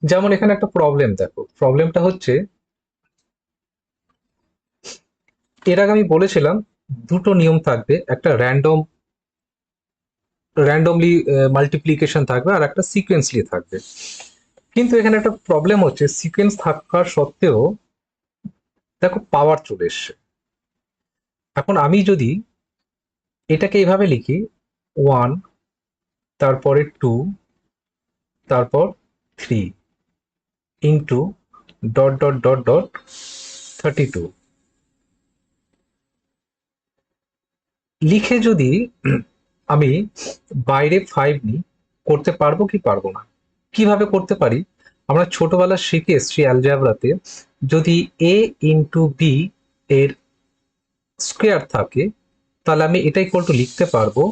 যেমন এখানে একটা প্রবলেম দেখো, প্রবলেমটা হচ্ছে এর আগে আমি বলেছিলাম দুটো নিয়ম থাকবে, একটা র্যান্ডমলি মাল্টিপ্লিকেশন থাকবে আর একটা সিকোয়েন্সলি থাকবে। কিন্তু এখানে একটা প্রবলেম হচ্ছে সিকোয়েন্স থাকার সত্ত্বেও দেখো পাওয়ার চলে এসছে। এখন আমি যদি এটাকে এইভাবে লিখি, 1, তারপরে 2, তারপর 3 into dot dot dot dot 32 লিখে যদি আমি বাইরে 5 নিই, করতে পারবো কি পারবো না? কিভাবে করতে পারি? আমরা ছোটবেলা শিখে এসছি অ্যালজেব্রাতে, যদি এ ইন্টু বি এর স্কোয়ার থাকে তাহলে আমি এটা ইকুয়াল টু লিখতে পারবো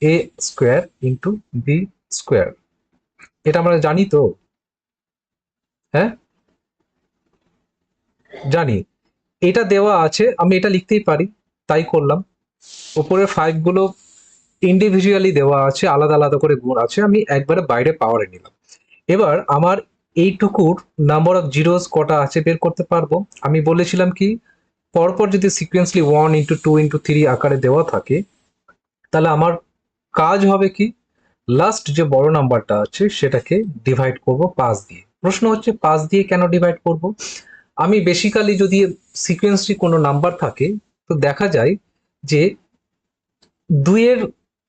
এ স্কোয়ার ইন্টু বি স্কোয়ার। এটা আমরা জানি তো? হ্যাঁ, জানি। এটা দেওয়া আছে, আমি এটা লিখতেই পারি, তাই করলাম। উপরের 5 গুলো ইন্ডিভিজুয়ালি দেওয়া আছে, আলাদা আলাদা করে গুণ আছে, আমি একবারে বাইরে পাওয়ারে নিলাম। এবার আমার এইটুকুর নাম্বার অফ জিরোস কটা আছে বের করতে পারবো। আমি বলেছিলাম কি, পরপর যদি সিকোয়েন্সলি 1 ইন্টু 2 ইন্টু 3 আকারে দেওয়া থাকে তাহলে আমার কাজ হবে কি, লাস্ট যে বড় নাম্বারটা আছে সেটাকে ডিভাইড করব 5 দিয়ে। প্রশ্ন হচ্ছে 5 দিয়ে কেন ডিভাইড করব? আমি বেসিক্যালি যদি সিকোয়েন্সলি কোনো নাম্বার থাকে তো দেখা যায় যে দুইয়ের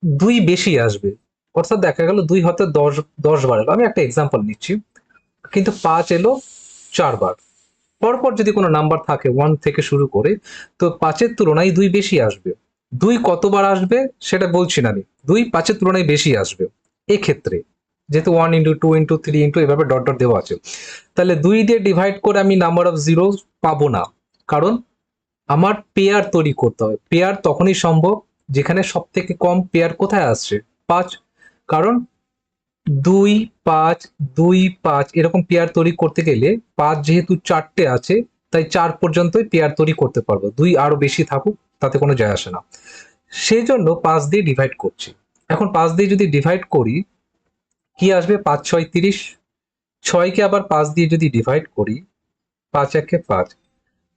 দুই বেশি আসবে, অর্থাৎ দেখা গেল দুই হয়তো 10 বার এলো, আমি একটা এক্সাম্পল নিচ্ছি, কিন্তু 5 এলো 4 বার। পরপর যদি কোনো নাম্বার থাকে 1 থেকে শুরু করে, তো 5-এর তুলনায় 2 বেশি আসবে। 2 কতবার আসবে সেটা বলছি না আমি, 2 5-এর তুলনায় বেশি আসবে এক্ষেত্রে, যেহেতু 1 ইন্টু 2 ইন্টু 3 ইন্টু এভাবে ডট ডট দেওয়া আছে। তাহলে 2 দিয়ে ডিভাইড করে আমি নাম্বার অফ জিরো পাবো না, কারণ আমার পেয়ার তৈরি করতে হবে। পেয়ার তখনই সম্ভব যেখানে সব থেকে কম পেয়ার কোথায় আসছে, 5। কারণ 2 5 2 5 এরকম পেয়ার তৈরি করতে গেলে 5 যেহেতু 4টে আছে, তাই 4 পর্যন্তই পেয়ার তৈরি করতে পারবো, 2 আরো বেশি থাকুক তাতে কোনো যায় আসে না। সেই জন্য 5 দিয়ে ডিভাইড করছি। এখন 5 দিয়ে যদি ডিভাইড করি কি আসবে, 5 6 30। 6কে আবার 5 দিয়ে যদি ডিভাইড করি, 5 1 5,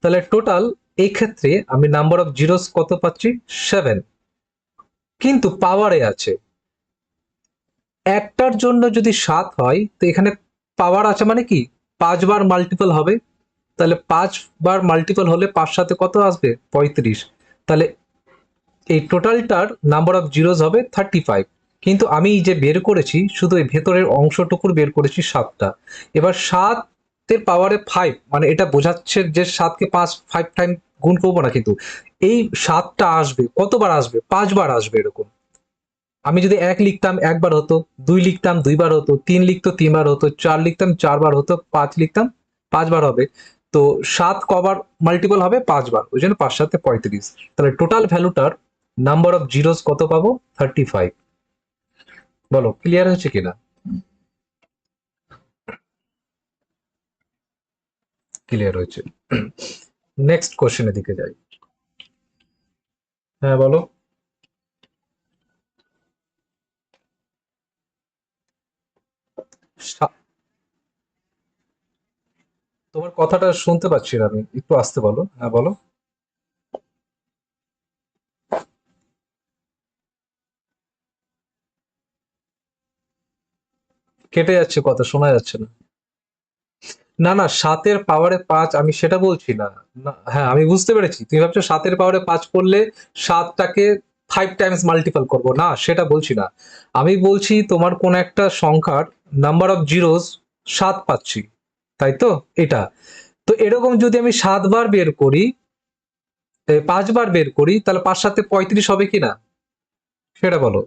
তাহলে টোটাল এই ক্ষেত্রে আমি নাম্বার অফ জিরোস কত পাচ্ছি, 7। কিন্তু পাওয়ারে আছে, একটার জন্য যদি 7 হয় তো এখানে পাওয়ার আছে মানে কি, 5 বার মাল্টিপল হবে। তাহলে 5 বার মাল্টিপল হলে 5 সাথে কত আসবে, 35। তাহলে এই টোটালটার নাম্বার অফ জিরোস হবে 35। কিন্তু আমি যে বের করেছি শুধু এই ভেতরের অংশটুকুর বের করেছি 7টা। এবার 7-এর পাওয়ারে 5 মানে এটা বোঝাচ্ছে যে 7কে 5 টাইম গুণ করবো না, কিন্তু এই 7টা আসবে কতবার আসবে, 5 বার আসবে এরকম। আমি যদি 1 লিখতাম 1 বার হতো, 2 লিখতাম 2 বার হতো, 3 লিখতো 3 বার হতো, 4 লিখতাম 4 বার হতো, 5 লিখতাম 5 বার হবে। তো 7 কবার মাল্টিপল হবে, 5 বার, ওই জন্য 5 7 35। তাহলে টোটাল ভ্যালুটার নাম্বার অফ জিরোস কত পাবো, 35। বলো ক্লিয়ার হয়েছে কিনা? ক্লিয়ার হয়েছে। নেক্সট কোশ্চেনের দিকে যাই। হ্যাঁ বলো। সা- তোমার কথাটা শুনতে পাচ্ছি না আমি, একটু আসতে বলো, হ্যাঁ বলো। কেটে যাচ্ছে, কথা শোনা যাচ্ছে না। না না, 7-এর পাওয়ারে 5 আমি সেটা বলছি না। না, হ্যাঁ আমি বুঝতে পেরেছি, তুমি ভাবছো 7-এর পাওয়ারে 5 করলে 7টাকে 5 টাইমস মাল্টিপল করবো, না সেটা বলছি না। আমি বলছি তোমার কোন একটা সংখ্যার নাম্বার অফ জিরোস 7 পাচ্ছি, তাই তো? এটা তো এরকম যদি আমি 7 বার বের করি, 5 বার বের করি, তাহলে 5 7 35 হবে কিনা সেটা বলো।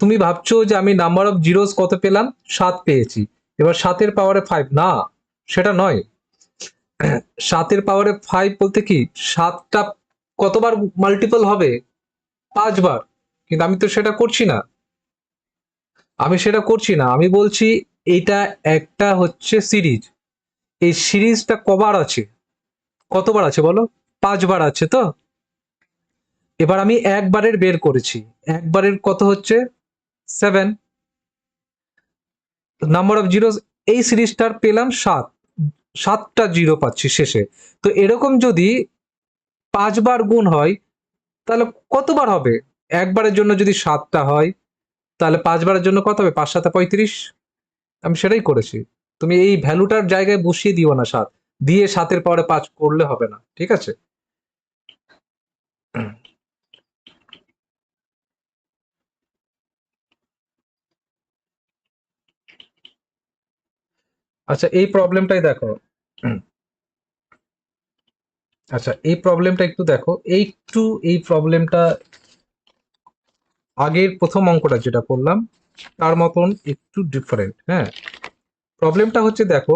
তুমি ভাবছো যে আমি নাম্বার অফ জিরোস কত পেলাম, 7 পেয়েছি, এবার 7-এর পাওয়ারে 5, না সেটা নয়। 7-এর পাওয়ারে 5 বলতে কি, 7টা কতবার মাল্টিপল হবে, 5 বার। কিন্তু আমি তো সেটা করছি না, আমি বলছি এটা একটা হচ্ছে সিরিজ, এই সিরিজটা কবার আছে, কতবার আছে বলো, 5 বার আছে তো। এবার আমি একবারের বের করেছি, একবারের কত হচ্ছে, 7। নাম্বার অফ জিরোস এই সিরিজটার পেলাম 7টা জিরো পাচ্ছি শেষে। তো এরকম যদি 5 বার গুণ হয় তাহলে কতবার হবে? একবারের জন্য যদি 7টা হয় তাহলে 5 বারের জন্য কত হবে? 5 7 35। আমি সেটাই করেছি। তুমি এই ভ্যালুটার জায়গায় বসিয়ে দিও না 7, দিয়ে 7-এর পাওয়ারে 5 করলে হবে না, ঠিক আছে? আচ্ছা এই প্রবলেমটাই দেখো। আচ্ছা এই প্রবলেমটা একটু দেখো, একটু এই প্রবলেমটা আগের প্রথম অঙ্কটা যেটা করলাম তার মতন একটু ডিফারেন্ট। হ্যাঁ, প্রবলেমটা হচ্ছে দেখো,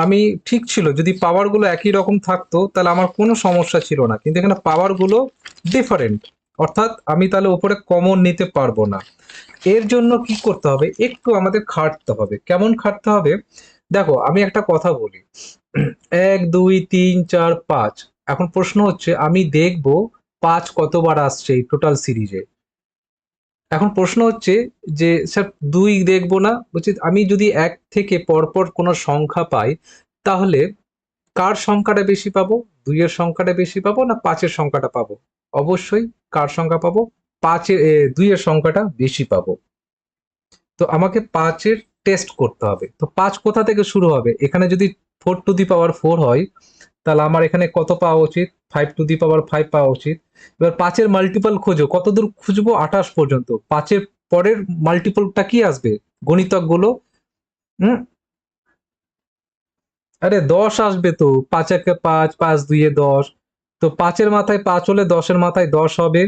আমি ঠিক ছিল যদি পাওয়ারগুলো একই রকম থাকতো তাহলে আমার কোনো সমস্যা ছিল না, কিন্তু এখানে পাওয়ারগুলো ডিফারেন্ট, অর্থাৎ আমি তাহলে ওপরে কমন নিতে পারবো না। এর জন্য কি করতে হবে? একটু আমাদের খাটতে হবে। কেমন খাটতে হবে? দেখো আমি একটা কথা বলি, 1 2 3 4 5। এখন প্রশ্ন হচ্ছে আমি দেখব 5 কতবার আসছে এই টোটাল সিরিজে। এখন প্রশ্ন হচ্ছে যে স্যার 2 দেখবো না, বলছি আমি যদি 1 থেকে পরপর কোনো সংখ্যা পাই তাহলে কার সংখ্যাটা বেশি পাবো? 2 এর সংখ্যাটা বেশি পাবো না 5 এর সংখ্যাটা পাবো? অবশ্যই কার সংখ্যা পাবো? 2 এর সংখ্যাটা বেশি পাবো। তো আমাকে 5 এর টেস্ট করতে হবে। তো 5 কোথা থেকে শুরু হবে? এখানে যদি 4 টু দি পাওয়ার 4 হয় তাহলে আমার এখানে কত পাওয়া উচিত? 5 টু দি পাওয়ার 5 পাওয়া উচিত। এবার 5 এর মাল্টিপল খোঁজো, কতদূর খুঁজবো? 28 পর্যন্ত। 5 এর পরের মাল্টিপলটা কি আসবে? গণিতক গুলো। হুম, আরে 10 আসবে তো। 5 একে 5, 5 2 10। তো 5 এর মাথায় 5 হলে 10 এর মাথায় 10 হবে।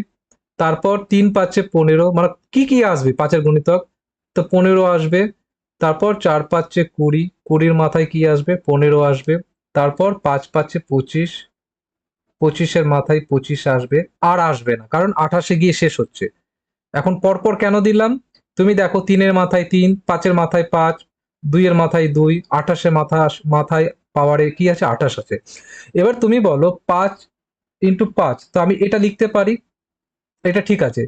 তারপর 3 5 15, মানে কি কি আসবে 5 এর গণিতক? তো 15 আসবে। তারপর 4 5 20, 20 মাথায় কি আসবে? 15 আসবে। তারপর 5 5 25, 25 এর মাথায় 25 আসবে। আর আসবে না, কারণ 28 গিয়ে শেষ হচ্ছে। এখন পরপর কেন দিলাম? তুমি দেখো 3 এর মাথায় 3, 5 এর মাথায় 5, 2 এর মাথায় 2, 28 এর মাথায় পাওয়ারে কি আছে? 28 আছে। এবার তুমি বলো 5 ইন্টু 5, তো আমি এটা লিখতে পারি, এটা ঠিক আছে।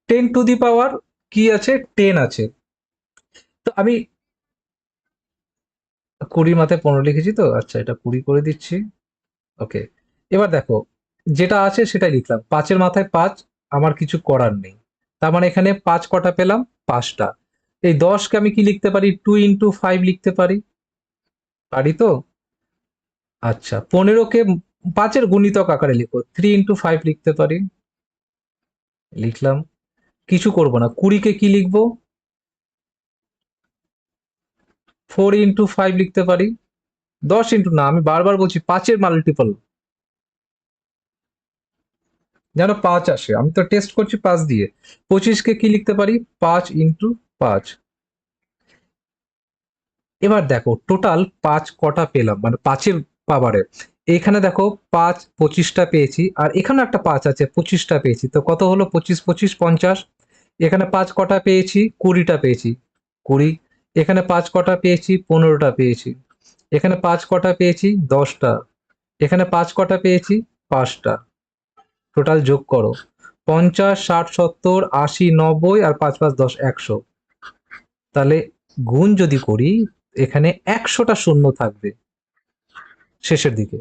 10 টু দি পাওয়ার কি আছে? 10 আছে। তো আমি 20 মাথায় 15 লিখেছি তো, আচ্ছা এটা 20 করে দিচ্ছি। ওকে, এবার দেখো যেটা আছে সেটাই লিখলাম। 5 এর মাথায় 5, আমার কিছু করার নেই। তার মানে এখানে 5 কটা পেলাম? 5টা। এই 10 কে আমি কি লিখতে পারি? 2 ইন্টু 5 লিখতে পারি। পারি তো? আচ্ছা 15 কে 5 এর গুণিতক আকারে লিখো, 3 ইন্টু 5 লিখতে পারি। লিখলাম। কিছু করব না। 20 কে কি লিখবো? 4 ইন্টু 5 লিখতে পারি। 10 ইন্টু না, আমি বারবার বলছি 5 এর মাল্টিপল যেন 5 আসে, আমি তো টেস্ট করছি 5 দিয়ে। 25 কে কি লিখতে পারি? 5 ইন্টু 5। এবার দেখো টোটাল 5 কটা পেলাম, মানে 5 এর পাওয়ারে। এখানে দেখো 5 25টা পেয়েছি, আর এখানে একটা 5 আছে 25টা পেয়েছি। তো কত হলো? 25 25 50। এখানে 5 কটা পেয়েছি? 20টা পেয়েছি। 20। এখানে 5 কটা পেয়েছি? 15টা পেয়েছি। এখানে 5 কটা পেয়েছি? 10টা। এখানে 5 কটা পেয়েছি? 5টা। টোটাল যোগ করো। 50 60 70 80 90 আর 5 5 10 100। তাহলে গুণ যদি করি এখানে 100টা শূন্য থাকবে শেষের দিকে।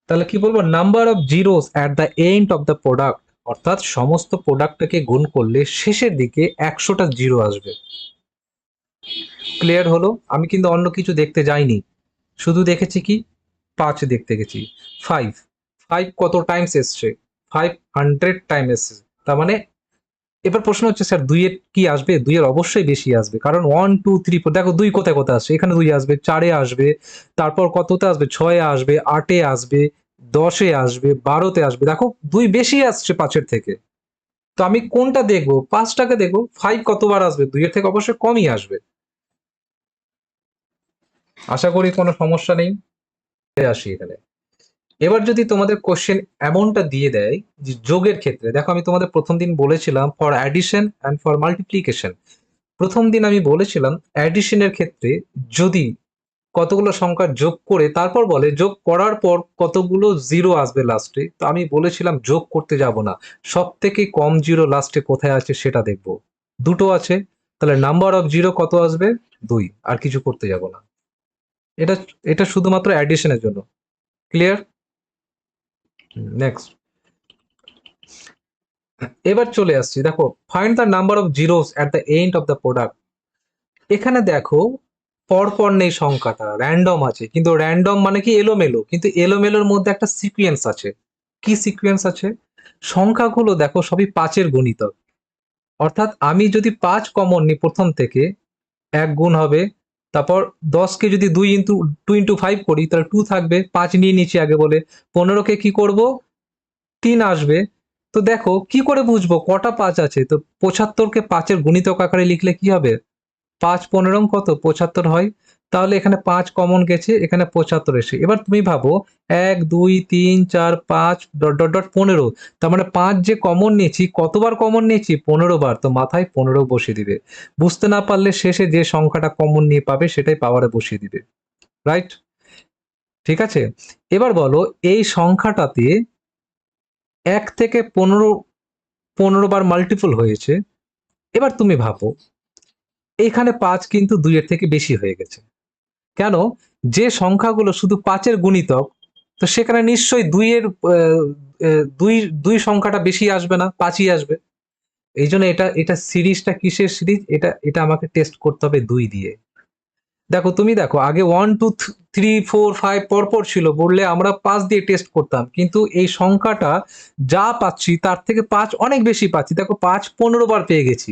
তাহলে কি বলবো? Number of zeros at the end of the product, অর্থাৎ সমস্ত প্রোডাক্টটাকে গুণ করলে শেষের দিকে 100টা জিরো আসবে। ক্লিয়ার হলো? আমি কিন্তু অন্য কিছু দেখতে যাইনি, শুধু দেখেছি কি? 5 দেখতে গেছি। 5, 5 কত টাইমস এসছে? 500 টাইম এসছে। তার মানে এবার প্রশ্ন হচ্ছে স্যার 2 এর কি আসবে? 2 এর অবশ্যই বেশি আসবে, কারণ 1 2 3 4, দেখো 2 কোথায় কোথায় আসছে? এখানে 2 আসবে, 4-এ আসবে, তারপর কততে আসবে? 6-এ আসবে, 8-এ আসবে, 10-এ আসবে, 12-তে আসবে। দেখো 2 বেশি আসছে 5-এর থেকে। তো আমি কোনটা দেখবো? 5টাকে দেখবো। 5 কতবার আসবে? 2 এর থেকে অবশ্যই কমই আসবে। আশা করি কোনো সমস্যা নেই। আসি এখানে। এবার যদি তোমাদের কোশ্চেন এমনটা দিয়ে দেয় যে যোগের ক্ষেত্রে, দেখো আমি তোমাদের প্রথম দিন বলেছিলাম for addition and for multiplication. প্রথম দিন আমি বলেছিলাম অ্যাডিশনের ক্ষেত্রে যদি কতগুলো সংখ্যা যোগ করে তারপর বলে যোগ করার পর কতগুলো জিরো আসবে লাস্টে, তো আমি বলেছিলাম যোগ করতে যাব না, সব থেকে কম জিরো লাস্টে কোথায় আছে সেটা দেখব। দুটো আছে, তাহলে নাম্বার অফ জিরো কত আসবে? 2। আর কিছু করতে যাব না। এটা এটা শুধুমাত্র অ্যাডিশনের জন্য। ক্লিয়ার? নেক্সট। এবার চলে আসছি, দেখো find the number of zeros at the end of the product. এখানে দেখো পরপর নেই সংখ্যাটা, র্যান্ডম আছে, কিন্তু র্যান্ডম মানে কি এলোমেলো, কিন্তু এলোমেলোর মধ্যে একটা সিকোয়েন্স আছে। কি সিকোয়েন্স আছে? সংখ্যাগুলো দেখো সবই 5-এর গুণিতক। অর্থাৎ আমি যদি 5 কমন নিই প্রথম থেকে, 1 গুণ হবে, তারপর 10কে যদি 2 ইন্টু 5 করি তাহলে 2 থাকবে, 5 নিয়ে নিচ্ছি আগে বলে। 15কে কি করব? 3 আসবে। তো দেখো কি করে বুঝবো কটা 5 আছে? তো 75কে 5-এর গুণিতক আকারে লিখলে কি হবে? 5 15 কত? 75 হয়। তাহলে এখানে 5 কমন গেছে, এখানে 75 এসে। এবার তুমি ভাবো 1 2 3 4 5 ডট ডট ডট 15। তার মানে 5 যে কমন নিয়েছি, কতবার কমন নিয়েছি? 15 বার। তো মাথায় 15 বসিয়ে দিবে। বুঝতে না পারলে শেষে যে সংখ্যাটা কমন নিয়ে পাবে সেটাই পাওয়ারে বসিয়ে দিবে। রাইট? ঠিক আছে? এবার বলো এই সংখ্যাটাতে 1 থেকে 15 বার মাল্টিপল হয়েছে। এবার তুমি ভাবো এইখানে 5 কিন্তু 2 এর থেকে বেশি হয়ে গেছে। কেন? যে সংখ্যাগুলো শুধু 5-এর গুণিতক, তো সেখানে নিশ্চয়ই 2 এর দুই দুই সংখ্যাটা বেশি আসবে না, 5ই আসবে। এই জন্য এটা এটা সিরিজটা কিসের সিরিজ? এটা এটা আমাকে টেস্ট করতে হবে 2 দিয়ে। দেখো তুমি দেখো আগে 1 2 3 4 5 পরপর ছিল, বললে আমরা 5 দিয়ে টেস্ট করতাম, কিন্তু এই সংখ্যাটা যা পাচ্ছি তার থেকে 5 অনেক বেশি পাচ্ছি। দেখো 5 15 বার পেয়ে গেছি।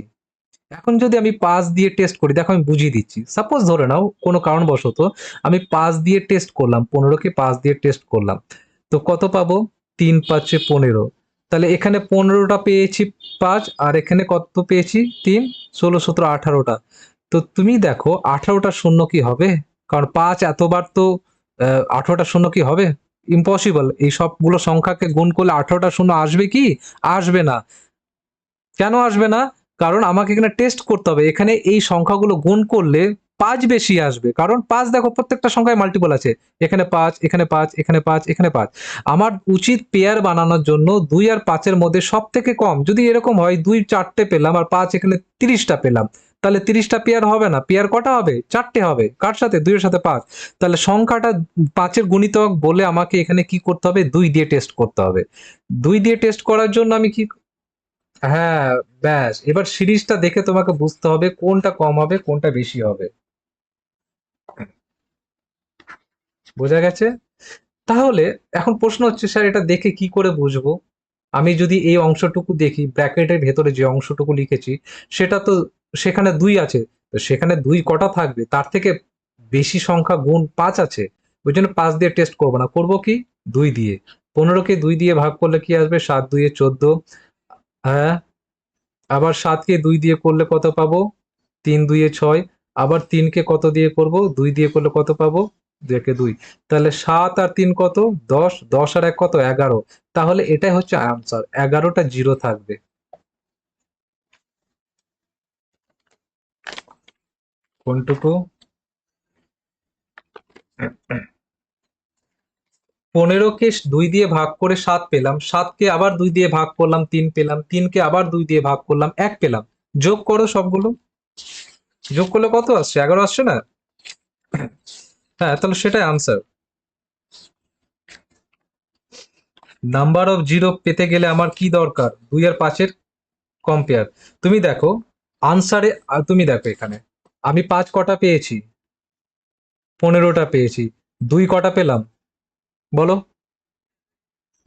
এখন যদি আমি 5 দিয়ে টেস্ট করি, দেখো আমি বুঝিয়ে দিচ্ছি। সাপোজ ধরে নাও কোনো কারণবশত আমি 5 দিয়ে টেস্ট করলাম, 15কে 5 দিয়ে টেস্ট করলাম। তো কত পাবো? 3 5 15। তাহলে এখানে 15টা পেয়েছি 5, আর এখানে কত পেয়েছি? 3 16 17 18টা। তো তুমি দেখো 18টা শূন্য কি হবে? কারণ 5 এতবার তো 18টা শূন্য কি হবে? ইম্পসিবল। এই সবগুলো সংখ্যাকে গুণ করলে 18টা শূন্য আসবে কি? আসবে না। কেন আসবে না? কারণ আমাকে এখানে টেস্ট করতে হবে। এখানে এই সংখ্যাগুলো গুণ করলে 5 বেশি আসবে। কারণ 5 দেখো প্রত্যেকটা সংখ্যায় মাল্টিপল আছে। এখানে 5, এখানে 5, এখানে 5, এখানে 5। আমার উচিত পেয়ার বানানোর জন্য 2 আর 5 এর মধ্যে সবথেকে কম। যদি এরকম হয় 2 4টে পেলাম আর 5 এখানে 30টা পেলাম। তাহলে 30টা পেয়ার হবে না। পেয়ার কটা হবে? 4টে হবে। কার সাথে? 2 এর সাথে 5। তাহলে সংখ্যাটা 5 এর গুণিতক বলে আমাকে এখানে কি করতে হবে? 2 দিয়ে টেস্ট করতে হবে। 2 দিয়ে টেস্ট করার জন্য আমি কি? হ্যাঁ, ব্যাস। এবার সিরিজটা দেখে তোমাকে বুঝতে হবে কোনটা কম হবে, কোনটা বেশি হবে। বোঝা গেছে? তাহলে এখন প্রশ্ন হচ্ছে, স্যার এটা দেখে কি করে বুঝবো? আমি যদি এই অংশটুকু দেখি, ব্র্যাকেটের ভেতরে যে অংশটুকু লিখেছি, সেটা তো সেখানে 2 আছে। তো সেখানে 2 কটা থাকবে? তার থেকে বেশি সংখ্যা গুণ 5 আছে। ওই জন্য 5 দিয়ে টেস্ট করব না। করব কি? 2 দিয়ে। 15কে 2 দিয়ে ভাগ করলে কি আসবে? 7 2 এ 14। হ্যাঁ, আবার 7কে 2 দিয়ে করলে কত পাবো? 3 2 এ 6। আবার 3কে কত দিয়ে করব? 2 দিয়ে করলে কত পাবো? 2 একে 2। তাহলে 7 আর 3 কত? 10। 10 আর 1 কত? 11। তাহলে এটাই হচ্ছে আনসার। 11টা জিরো থাকবে। কোনটুকু? 15কে 2 দিয়ে ভাগ করে 7 পেলাম। 7কে আবার 2 দিয়ে ভাগ করলাম, 3 পেলাম। 3কে আবার 2 দিয়ে ভাগ করলাম, 1 পেলাম। যোগ করো সবগুলো। যোগ করলে কত আসছে? 11 আসছে না? হ্যাঁ, তাহলে সেটাই আনসার। নাম্বার অফ জিরো পেতে গেলে আমার কি দরকার? 2 আর 5-এর কম্পেয়ার। তুমি দেখো আনসারে, তুমি দেখো এখানে আমি 5 কটা পেয়েছি? 15টা পেয়েছি। 2 কটা পেলাম? বলো।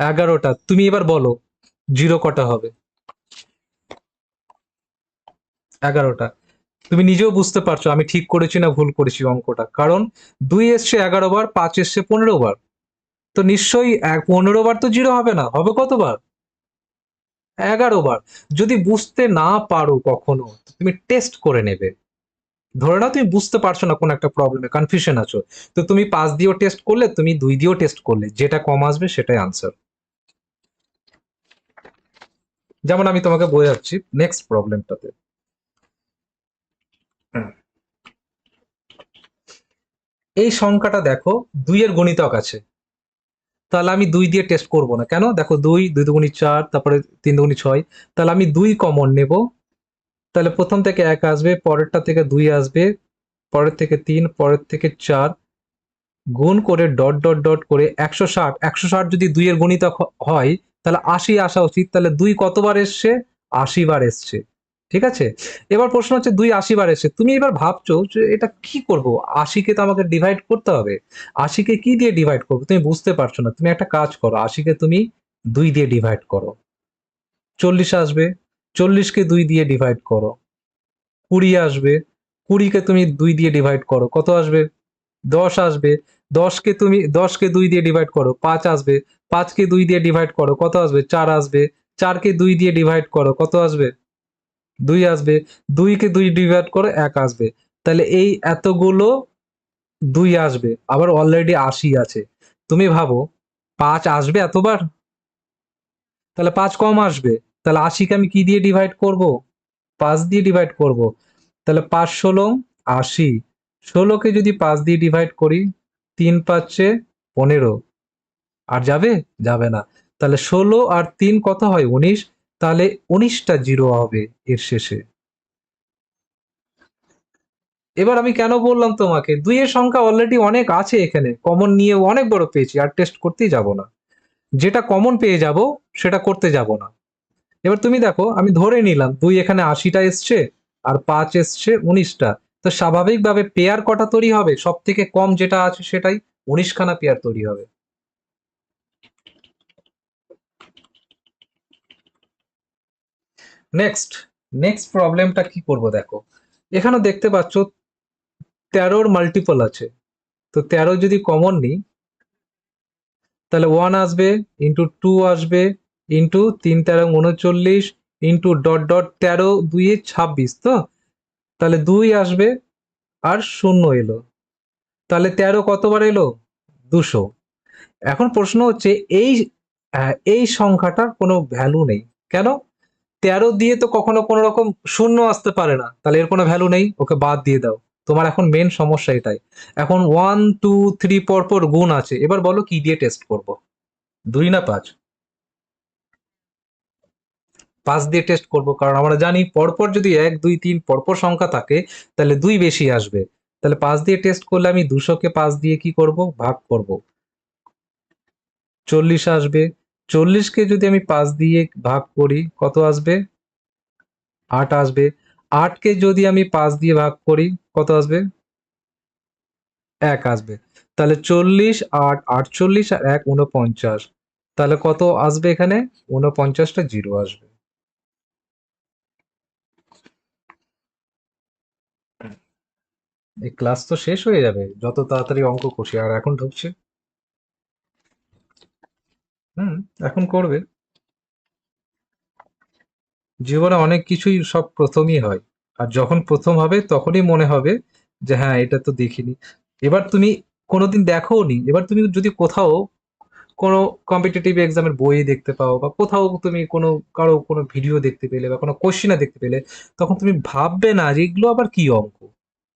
11টা। তুমি এবার বলো জিরো কটা হবে? 11টা। তুমি নিজেও বুঝতে পারছো আমি ঠিক করেছি না ভুল করেছি অঙ্কটা। কারণ 2 এসছে 11 বার, 5 এসছে 15 বার। তো নিশ্চয়ই 15 বার তো জিরো হবে না। হবে কতবার? 11 বার। যদি বুঝতে না পারো কখনো, তুমি টেস্ট করে নেবে। ধরে নাও তুমি বুঝতে পারছো না কোন একটা প্রবলেমে কনফিউশন আছো, তো তুমি 5 দিয়েও টেস্ট করলে, তুমি 2 দিয়েও টেস্ট করলে, যেটা কম আসবে সেটাই আনসার। যেমন আমি তোমাকে বোঝাচ্ছি নেক্সট প্রবলেমটাতে। এই সংখ্যাটা দেখো 2 এর গুণিতক আছে। তাহলে আমি 2 দিয়ে টেস্ট করব না। কেন? দেখো 2 2 দুগুণী 4, তারপরে 3 দুগুণী 6। তাহলে আমি 2 কমন নেব। তাহলে প্রথম থেকে 1 আসবে, পরেরটা থেকে 2 আসবে, পরের থেকে 3, পরের থেকে 4, গুণ করে ডট ডট ডট করে 160, 160 যদি 2 এর গুণিতক হয় তাহলে 80 আসা উচিত। তাহলে 2 কতবার এসছে? 80 বার এসছে। ঠিক আছে? এবার প্রশ্ন হচ্ছে 2 80 বার এসছে। তুমি এবার ভাবছো যে এটা কি করব? 80 কে তো আমাকে ডিভাইড করতে হবে। 80 কে কি দিয়ে ডিভাইড করব? তুমি বুঝতে পারছো না। তুমি একটা কাজ করো। 80 কে তুমি 2 দিয়ে ডিভাইড করো। 40 আসবে। 40 কে 2 দিয়ে ডিভাইড করো। 20 আসবে। 20 কে তুমি 2 দিয়ে ডিভাইড করো। কত আসবে? 10 আসবে। 10 কে 2 দিয়ে ডিভাইড করো, 5 আসবে। 5 কে 2 দিয়ে ডিভাইড করো, কত আসবে? 4 আসবে। 4 কে 2 দিয়ে ডিভাইড করো, কত আসবে? 2 আসবে। 2 কে 2 ডিভাইড করো, 1 আসবে। তাহলে এই এতগুলো 2 আসবে। আবার অলরেডি 80 আছে। তুমি ভাবো 5 আসবে এতবার? তাহলে 5 কম আসবে। তাহলে 80 কে আমি কি দিয়ে ডিভাইড করব? 5 দিয়ে ডিভাইড করব। তাহলে 5 ষোলো 80। 16 কে যদি 5 দিয়ে ডিভাইড করি, 3 পাঁচে 15। আর যাবে? যাবে না। তাহলে 16 আর 3 কত হয়? 19। তাহলে 19টা জিরো হবে এর শেষে। এবার আমি কেন বললাম তোমাকে 2 এর সংখ্যা অলরেডি অনেক আছে এখানে, কমন নিয়ে অনেক বড় পেয়েছি, আর টেস্ট করতেই যাব না। যেটা কমন পেয়ে যাব সেটা করতে যাব না। এবার তুমি দেখো আমি ধরে নিলাম 2 এখানে 80টা এসছে আর 5 এসছে 19টা। তো স্বাভাবিকভাবে পেয়ার কটা তৈরি হবে? সব থেকে কম যেটা আছে সেটাই 19 খানা পেয়ার তৈরি হবে। নেক্সট নেক্সট প্রবলেমটা কি করব দেখো। এখানে দেখতে পাচ্ছ 13র মাল্টিপল আছে। তো 13 যদি কমন নিই তাহলে 1 আসবে, ইন্টু 2 আসবে, ইন্টু 3 13 39, ইন্টু ডট ডট 13 2 26। তো তাহলে 2 আসবে আর শূন্য এলো। তাহলে 13 কতবার এলো? 200। এখন প্রশ্ন হচ্ছে এই এই সংখ্যাটার কোনো ভ্যালু নেই। কেন? 13 দিয়ে তো কখনো কোনো রকম শূন্য আসতে পারে না, তাহলে এর কোনো ভ্যালু নেই, ওকে বাদ দিয়ে দাও। তোমার এখন মেন সমস্যা এটাই। এখন 1 2 3 পর পর গুণ আছে, এবার বলো কি দিয়ে টেস্ট করব? 2 না 5? 5 দিয়ে টেস্ট করব, কারণ আমরা জানি পরপর যদি 1 2 3 পরপর সংখ্যা থাকে তাহলে 2 বেশি আসবে। তাহলে 5 দিয়ে টেস্ট করলে আমি 200 কে 5 দিয়ে কি করব? ভাগ করব। 40 আসবে। 40 কে যদি আমি 5 দিয়ে ভাগ করি, কত আসবে? 8 আসবে। 8 কে যদি আমি 5 দিয়ে ভাগ করি, কত আসবে? 1 আসবে। তাহলে 40 8 48 আর 1 49। তাহলে কত আসবে এখানে? 49টা জিরো আসবে। এই ক্লাস তো শেষ হয়ে যাবে যত তাড়াতাড়ি অঙ্ক কষি, আর এখন ঢুকছে। হুম, এখন করবে। জীবনে অনেক কিছুই সব প্রথমই হয়। আর যখন প্রথম হবে তখনই মনে হবে যে হ্যাঁ এটা তো দেখিনি। এবার তুমি কোনোদিন দেখোনি, এবার তুমি যদি কোথাও কোনো কম্পিটিটিভ এক্সামের বই দেখতে পাও, বা কোথাও তুমি কোনো কারো কোনো ভিডিও দেখতে পেলে বা কোনো কোশ্চিনা দেখতে পেলে, তখন তুমি ভাববে না যে এগুলো আবার কি অঙ্ক।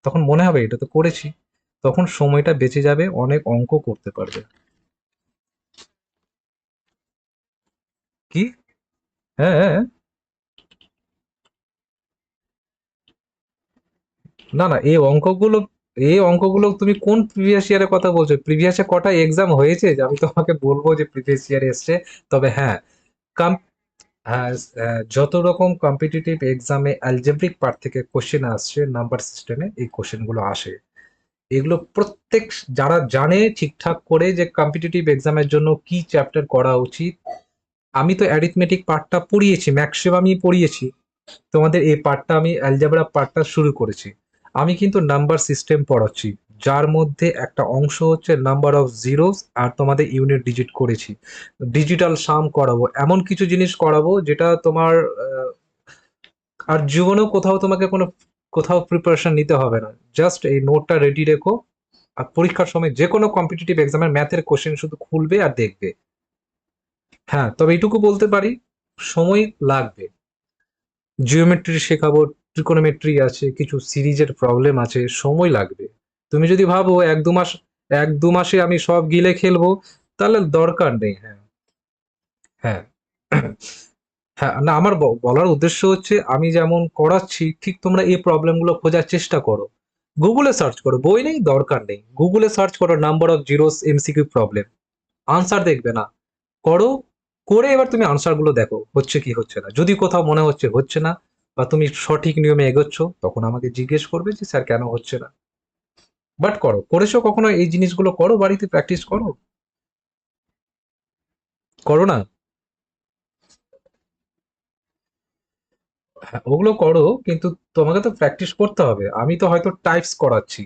তখন মনে হবে এটা তো করেছি। তখন সময়টা বেঁচে যাবে, অনেক অঙ্ক করতে পারবে। কি? হ্যাঁ, হ্যাঁ। না না, এই অঙ্কগুলো তুমি কোন প্রিভিয়াস ইয়ারের কথা বলছো? প্রিভিয়াসে কটা এক্সাম হয়েছে যে আমি তোমাকে বলবো যে প্রিভিয়াস ইয়ারে এসছে? তবে হ্যাঁ, কাম হ্যাঁ, যত রকম কম্পিটিটিভ এক্সামে অ্যালজেব্রিক পার্ট থেকে কোশ্চেন আসছে নাম্বার সিস্টেমে, এই কোশ্চেন গুলো আসে। এগুলো প্রত্যেক যারা জানে ঠিকঠাক করে যে কম্পিটিটিভ এক্সামের জন্য কি চ্যাপ্টার করা উচিত। আমি তো অ্যারিথমেটিক পার্টটা পড়িয়েছি, ম্যাক্সিমামই পড়িয়েছি। তোমাদের এই পার্টটা আমি অ্যালজেব্রা পার্টটা শুরু করেছি। আমি কিন্তু নাম্বার সিস্টেম পড়াচ্ছি, যার মধ্যে একটা অংশ হচ্ছে নাম্বার অফ জিরোস, আর তোমাদের ইউনিট ডিজিট করেছি। ডিজিটাল সাম করাবো, এমন কিছু জিনিস করাবো যেটা তোমার আর জীবনেও কোথাও তোমাকে কোথাও প্রিপারেশন নিতে হবে না। জাস্ট এই নোটটা রেডি রেখো, আর পরীক্ষার সময় যে কোনো কম্পিটিটিভ এক্সামের ম্যাথের কোশ্চেন শুধু খুলবে আর দেখবে। হ্যাঁ, তবে এইটুকু বলতে পারি, সময় লাগবে। জিওমেট্রি শেখাবো, ট্রিকোনোমেট্রি আছে, কিছু সিরিজের প্রবলেম আছে, সময় লাগবে। তুমি যদি ভাবো 1 2 মাস, 1 2 মাসে আমি সব গিলে খেলবো, তাহলে দরকার নেই। হ্যাঁ, হ্যাঁ। হ্যাঁ, না আমার বলার উদ্দেশ্য হচ্ছে আমি যেমন করাচ্ছি ঠিক তোমরা এই প্রবলেমগুলো খোঁজার চেষ্টা করো। গুগলে সার্চ করো, বই নেই দরকার নেই, গুগলে সার্চ করো number of zeros MCQ problem, answer দেখবে না, করো, করে এবার তুমি আনসার গুলো দেখো হচ্ছে কি হচ্ছে না। যদি কোথাও মনে হচ্ছে হচ্ছে না বা তুমি সঠিক নিয়মে এগোচ্ছ, তখন আমাকে জিজ্ঞেস করবে যে স্যার কেন হচ্ছে না। বাট করো, করেছো কখনো এই জিনিসগুলো, করো বাড়িতে প্র্যাকটিস করো, করো না? হ্যাঁ, ওগুলো করো, কিন্তু তোমাকে তো প্র্যাকটিস করতে হবে। আমি তো হয়তো টাইপস করাচ্ছি,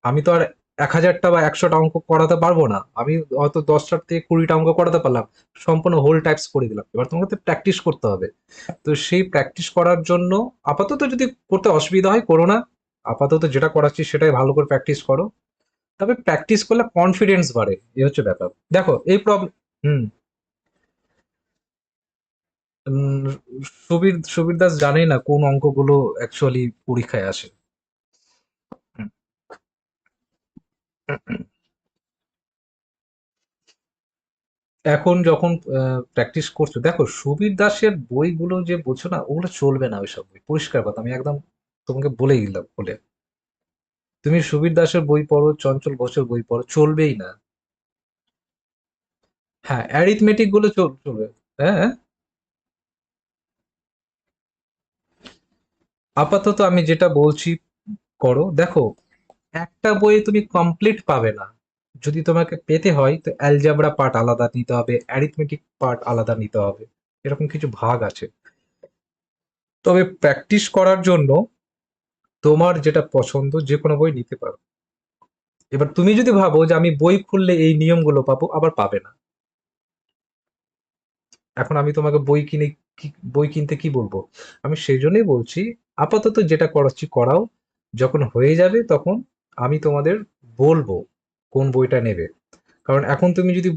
আমি তো আর 1000টা বা 100টা অঙ্ক করাতে পারবো না, আমি হয়তো 10টা থেকে 20টা অঙ্ক করাতে পারলাম, সম্পূর্ণ হোল টাইপস করে দিলাম। এবার তোমাকে তো প্র্যাকটিস করতে হবে। তো সেই প্র্যাকটিস করার জন্য আপাতত যদি করতে অসুবিধা হয় করো না, আপাতত যেটা করাচ্ছি সেটাই ভালো করে প্র্যাকটিস করো। তবে প্র্যাকটিস করলে কনফিডেন্স বাড়ে, এই হচ্ছে ব্যাপার। দেখো এই প্রবলেম। হুম। উম, সুবীর দাস জানেই না কোন অঙ্কগুলো অ্যাকচুয়ালি পরীক্ষায় আসে। এখন যখন প্র্যাকটিস করছো, দেখো সুবীর দাসের বইগুলো যে বোঝো না, ওগুলো চলবে না ওইসব বই, পরিষ্কার কথা আমি একদম তোমাকে বলেই দিলাম বলে। তুমি সুবীর দাসের বই পড়ো, চঞ্চল ঘোষের বই পড়ো, চলবেই না। হ্যাঁ, অ্যারিথমেটিক গুলো চলবে। হ্যাঁ, আপাতত আমি যেটা বলছি করো। দেখো, একটা বইয়ে তুমি কমপ্লিট পাবে না, যদি তোমাকে পেতে হয় তো অ্যালজাবরা পার্ট আলাদা নিতে হবে, অ্যারিথমেটিক পার্ট আলাদা নিতে হবে, এরকম কিছু ভাগ আছে। তবে প্র্যাকটিস করার জন্য তোমার যেটা পছন্দ যে কোনো বই নিতে পারো। এবার তুমি যদি ভাবো যে আমি বই খুললে এই নিয়মগুলো পাবো, আবার পাবে না। এখন আমি তোমাকে বই কিনতে কি বলবো? আমি সেই জন্যই বলছি আপাতত যেটা করাচ্ছি করাও, যখন হয়ে যাবে তখন আমি তোমাদের বলবো কোন বইটা নেবে। কারণ এখন তুমি যদি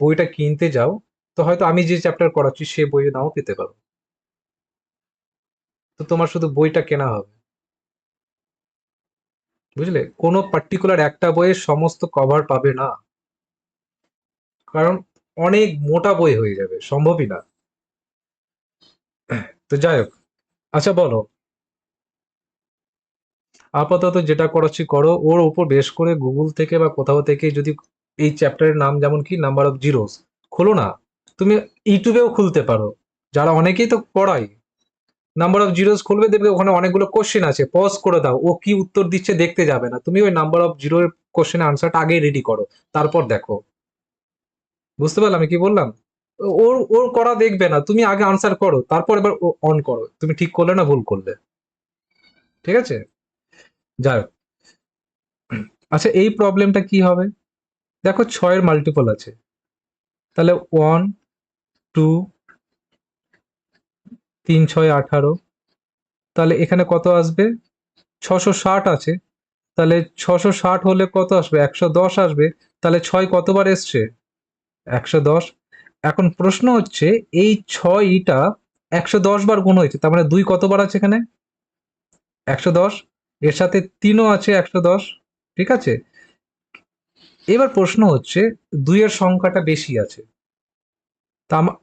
বইটা কিনতে যাও, তো হয়তো আমি যে চ্যাপ্টার করাচ্ছি সে বই নাও পেতে পারো, তো তোমার শুধু বইটা কেনা হবে। বুঝলে, কোনো পার্টিকুলার একটা বইয়ের সমস্ত কভার পাবে না, কারণ অনেক মোটা বই হয়ে যাবে, সম্ভবই না। তো যাই হোক, আচ্ছা বলো, আপাতত যেটা করাচ্ছি করো, ওর উপর বেশ করে গুগল থেকে বা কোথাও থেকে যদি এই চ্যাপ্টারের নাম যেমন কি নাম্বার অফ জিরোস, খোলো না। তুমি ইউটিউবেও খুলতে পারো, যারা অনেকেই তো পড়ায়, নাম্বার অফ জিরোস খুলবে, দেখবে ওখানে অনেকগুলো কোশ্চেন আছে, পজ করে দাও, ও কি উত্তর দিচ্ছে দেখতে যাবে না, তুমি ওই নাম্বার অফ জিরোর কোশ্চেনের আনসারটা আগে রেডি করো, তারপর দেখো। বুঝতে পারলাম আমি কি বললাম? ওর ওর করা দেখবে না, তুমি আগে আনসার করো, তারপর এবার অন করো তুমি ঠিক করলে না ভুল করলে। ঠিক আছে, যাই হোক। আচ্ছা, এই প্রবলেমটা কি হবে? দেখো, ছয়ের মাল্টিপল আছে, তাহলে 1, 2, 3, 6, 18, তাহলে এখানে কত আসবে? 660 আছে, তাহলে 660 হলে কত আসবে? 110 আসবে। তাহলে ছয় কতবার এসছে? 110। এখন প্রশ্ন হচ্ছে, এই ছয়টা 110 বার গুণ হয়েছে, তার মানে দুই কতবার আছে এখানে? 110। এর সাথে তিনও আছে 110। ঠিক আছে, এবার প্রশ্ন হচ্ছে দুইয়ের সংখ্যাটা বেশি আছে,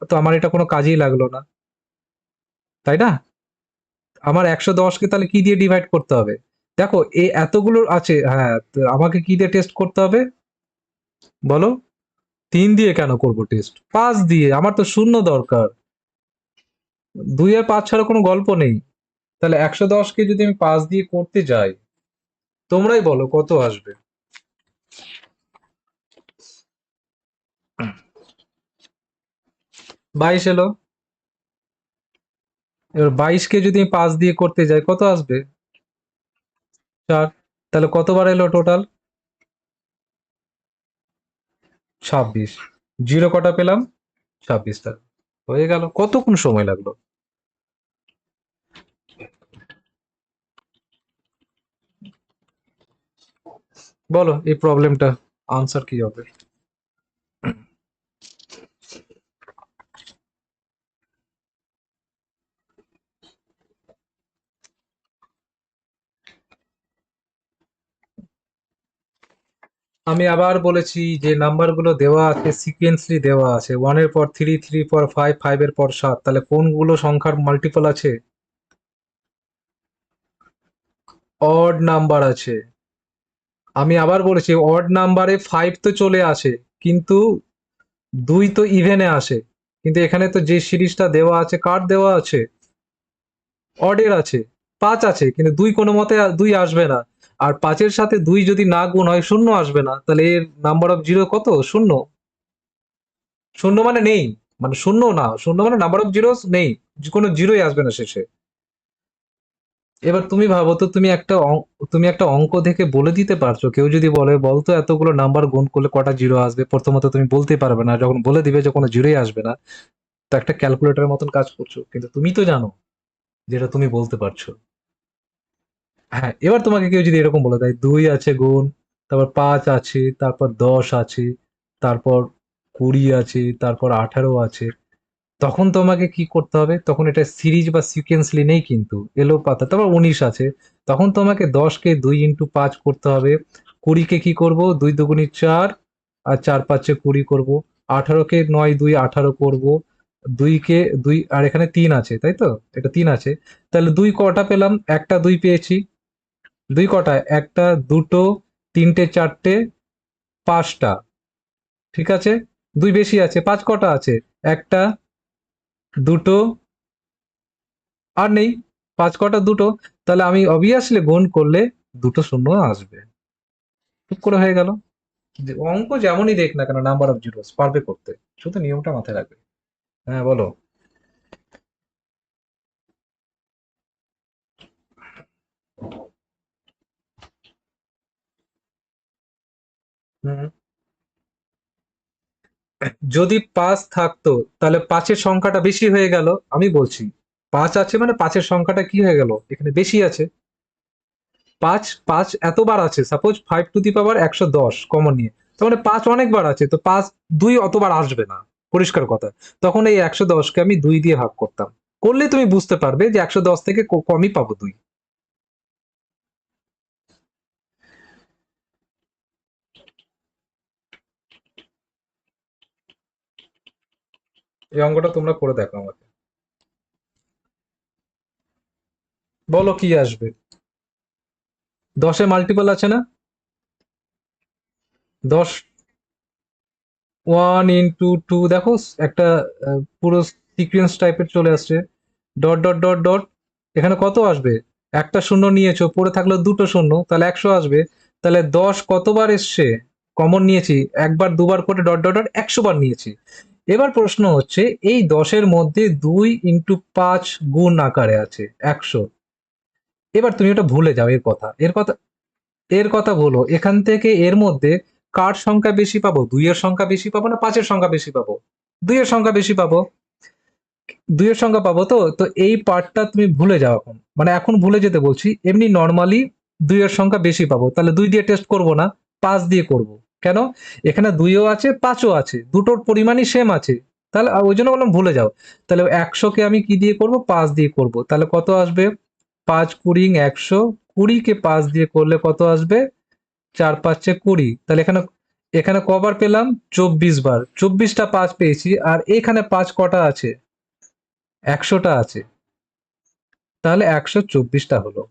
তো আমার এটা কোনো কাজেই লাগলো না, তাই না? আমার 110কে তাহলে কি দিয়ে ডিভাইড করতে হবে? দেখো এই এতগুলো আছে, হ্যাঁ, তো আমাকে কি দিয়ে টেস্ট করতে হবে বলো? 3 দিয়ে কেন করব টেস্ট? 5 দিয়ে, আমার তো শূন্য দরকার। 2 আর 5 ছাড়া কোনো গল্প নেই। তাহলে 110কে যদি আমি 5 দিয়ে করতে যাই, তোমরাই বলো কত আসবে? 22 এলো। এবার 22কে যদি আমি 5 দিয়ে করতে যাই কত আসবে? 4। তাহলে কতবার এলো টোটাল? 26। জিরো কটা পেলাম? 26টা। হয়ে গেল, কতক্ষণ সময় লাগলো? বলো এই প্রবলেমটা আনসার কি হবে? আমি আবার বলেছি যে নাম্বারগুলো দেওয়া আছে সিকোয়েন্সলি দেওয়া আছে, ওয়ানের পর থ্রি, থ্রি পর ফাইভ, ফাইভের পর সাত, তাহলে কোনগুলো সংখ্যার মাল্টিপল আছে? অড নাম্বার আছে। আমি আবার বলেছি অড নাম্বারে ফাইভ তো চলে আসে, কিন্তু দুই তো ইভেনে আসে। কিন্তু এখানে তো যে সিরিজটা দেওয়া আছে, কার দেওয়া আছে, অডের আছে। পাঁচ আছে, কিন্তু দুই কোনো মতে দুই আসবে না। আর পাঁচের সাথে দুই যদি না গুণ হয় শূন্য আসবে না, তাহলে এর নাম্বার অফ জিরো কত? শূন্য। শূন্য মানে নেই, মানে শূন্য না, শূন্য মানে নাম্বার অফ জিরোস নেই, কোনো জিরোই আসবে না শেষে। এবার তুমি ভাবো তো, তুমি একটা অঙ্ক দেখে বলে দিতে পারছো? কেউ যদি বলে বলতো এতগুলো নাম্বার গুণ করলে কটা জিরো আসবে, প্রথমত তুমি বলতে পারবে না, যখন বলে দিবে যে কোনো জিরোই আসবে না, তো একটা ক্যালকুলেটরের মতন কাজ করছো। কিন্তু তুমি তো জানো যেটা তুমি বলতে পারছো। হ্যাঁ, এবার তোমাকে কেউ যদি এরকম বলে দেয় দুই আছে গুণ, তারপর পাঁচ আছে, তারপর দশ আছে, তারপর কুড়ি আছে, তারপর 18 আছে, তখন তোমাকে কি করতে হবে? তখন এটা সিরিজ বা সিকোয়েন্সলি নেই, কিন্তু এলো পাতা। তারপর 19 আছে, তখন তোমাকে 10-কে 2 × 5 করতে হবে। 20-কে কি করব? 2 × 2 = 4, আর 4 × 5 = 20 করব। 18-কে 9 × 2 = 18 করব। দুইকে দুই, আর এখানে 3 আছে, তাই তো? এটা 3 আছে। তাহলে দুই কটা পেলাম? একটা দুই পেয়েছি। দুই কটা? একটা, দুটো, তিনটে, চারটে, পাঁচটা। ঠিক আছে। দুই বেশি আছে, পাঁচ কটা আছে? একটা, দুটো, আর নেই। পাঁচ কটা? দুটো। তাহলে আমি অবভিয়াসলি গুণ করলে দুটো শূন্য আসবে। ঠিক করে হয়ে গেল। যে অঙ্ক যেমনই দেখ না কেন, নাম্বার অফ জিরোস পারবে করতে, শুধু নিয়মটা মাথায় রাখবে। হ্যাঁ, বলো। হুম। যদি পাঁচ থাকতো, তাহলে পাঁচের সংখ্যাটা বেশি হয়ে গেল। আমি বলছি পাঁচ আছে মানে পাঁচের সংখ্যাটা কি হয়ে গেল, এখানে বেশি আছে। পাঁচ, পাঁচ এতবার আছে, সাপোজ 5⁻110 কমন নিয়ে, তার মানে পাঁচ অনেকবার আছে, তো পাঁচ, দুই অতবার আসবে না, পরিষ্কার কথা। তখন এই 110-কে আমি দুই দিয়ে ভাগ করতাম। করলে তুমি বুঝতে পারবে যে 110 থেকে কমই পাবো দুই। এই অঙ্কটা তোমরা করে দেখো আমাকে। বলো কি আসবে? 10-এ মাল্টিপল আছে না? 10, 1 × 2, দেখো একটা পুরো সিকোয়েন্স টাইপের চলে আসছে। ডট ডট ডট ডট, এখানে কত আসবে? একটা শূন্য নিয়েছো, পড়ে থাকলো দুটো শূন্য, তাহলে 100 আসবে। তাহলে 10 কতবার এসছে? কমন নিয়েছি একবার, দুবার করে ডট ডট ডট 100 বার নিয়েছি। এবার প্রশ্ন হচ্ছে এই 10-এর মধ্যে 2 × 5 গুণ আকারে আছে 100। এবার তুমি ওটা ভুলে যাও, এর কথা বলো, এখান থেকে এর মধ্যে কার সংখ্যা বেশি পাবো? দুইয়ের সংখ্যা বেশি পাবো না পাঁচের সংখ্যা বেশি পাবো? দুইয়ের সংখ্যা বেশি পাবো। দুইয়ের সংখ্যা পাবো। তো এই পার্টটা তুমি ভুলে যাও এখন, মানে এখন ভুলে যেতে বলছি। এমনি নর্মালি দুইয়ের সংখ্যা বেশি পাবো, তাহলে দুই দিয়ে টেস্ট করব না, পাঁচ দিয়ে করব। কেন? এখানে দুইও আছে, পাঁচও আছে, দুটোর পরিমাণই সেম আছে। তাহলে ওই জন্য বললাম ভুলে যাও। তাহলে 100-কে আমি কি দিয়ে করব? পাঁচ দিয়ে করব। তাহলে কত আসবে? 5 × 20 = 100। 20-কে পাঁচ দিয়ে করলে কত আসবে? 4 × 5 = 20। তাহলে এখানে এখানে কবার পেলাম? 24 বার। 24টা পাঁচ পেয়েছি। আর এখানে পাঁচ কটা আছে? 100টা আছে। তাহলে 124টা হলো।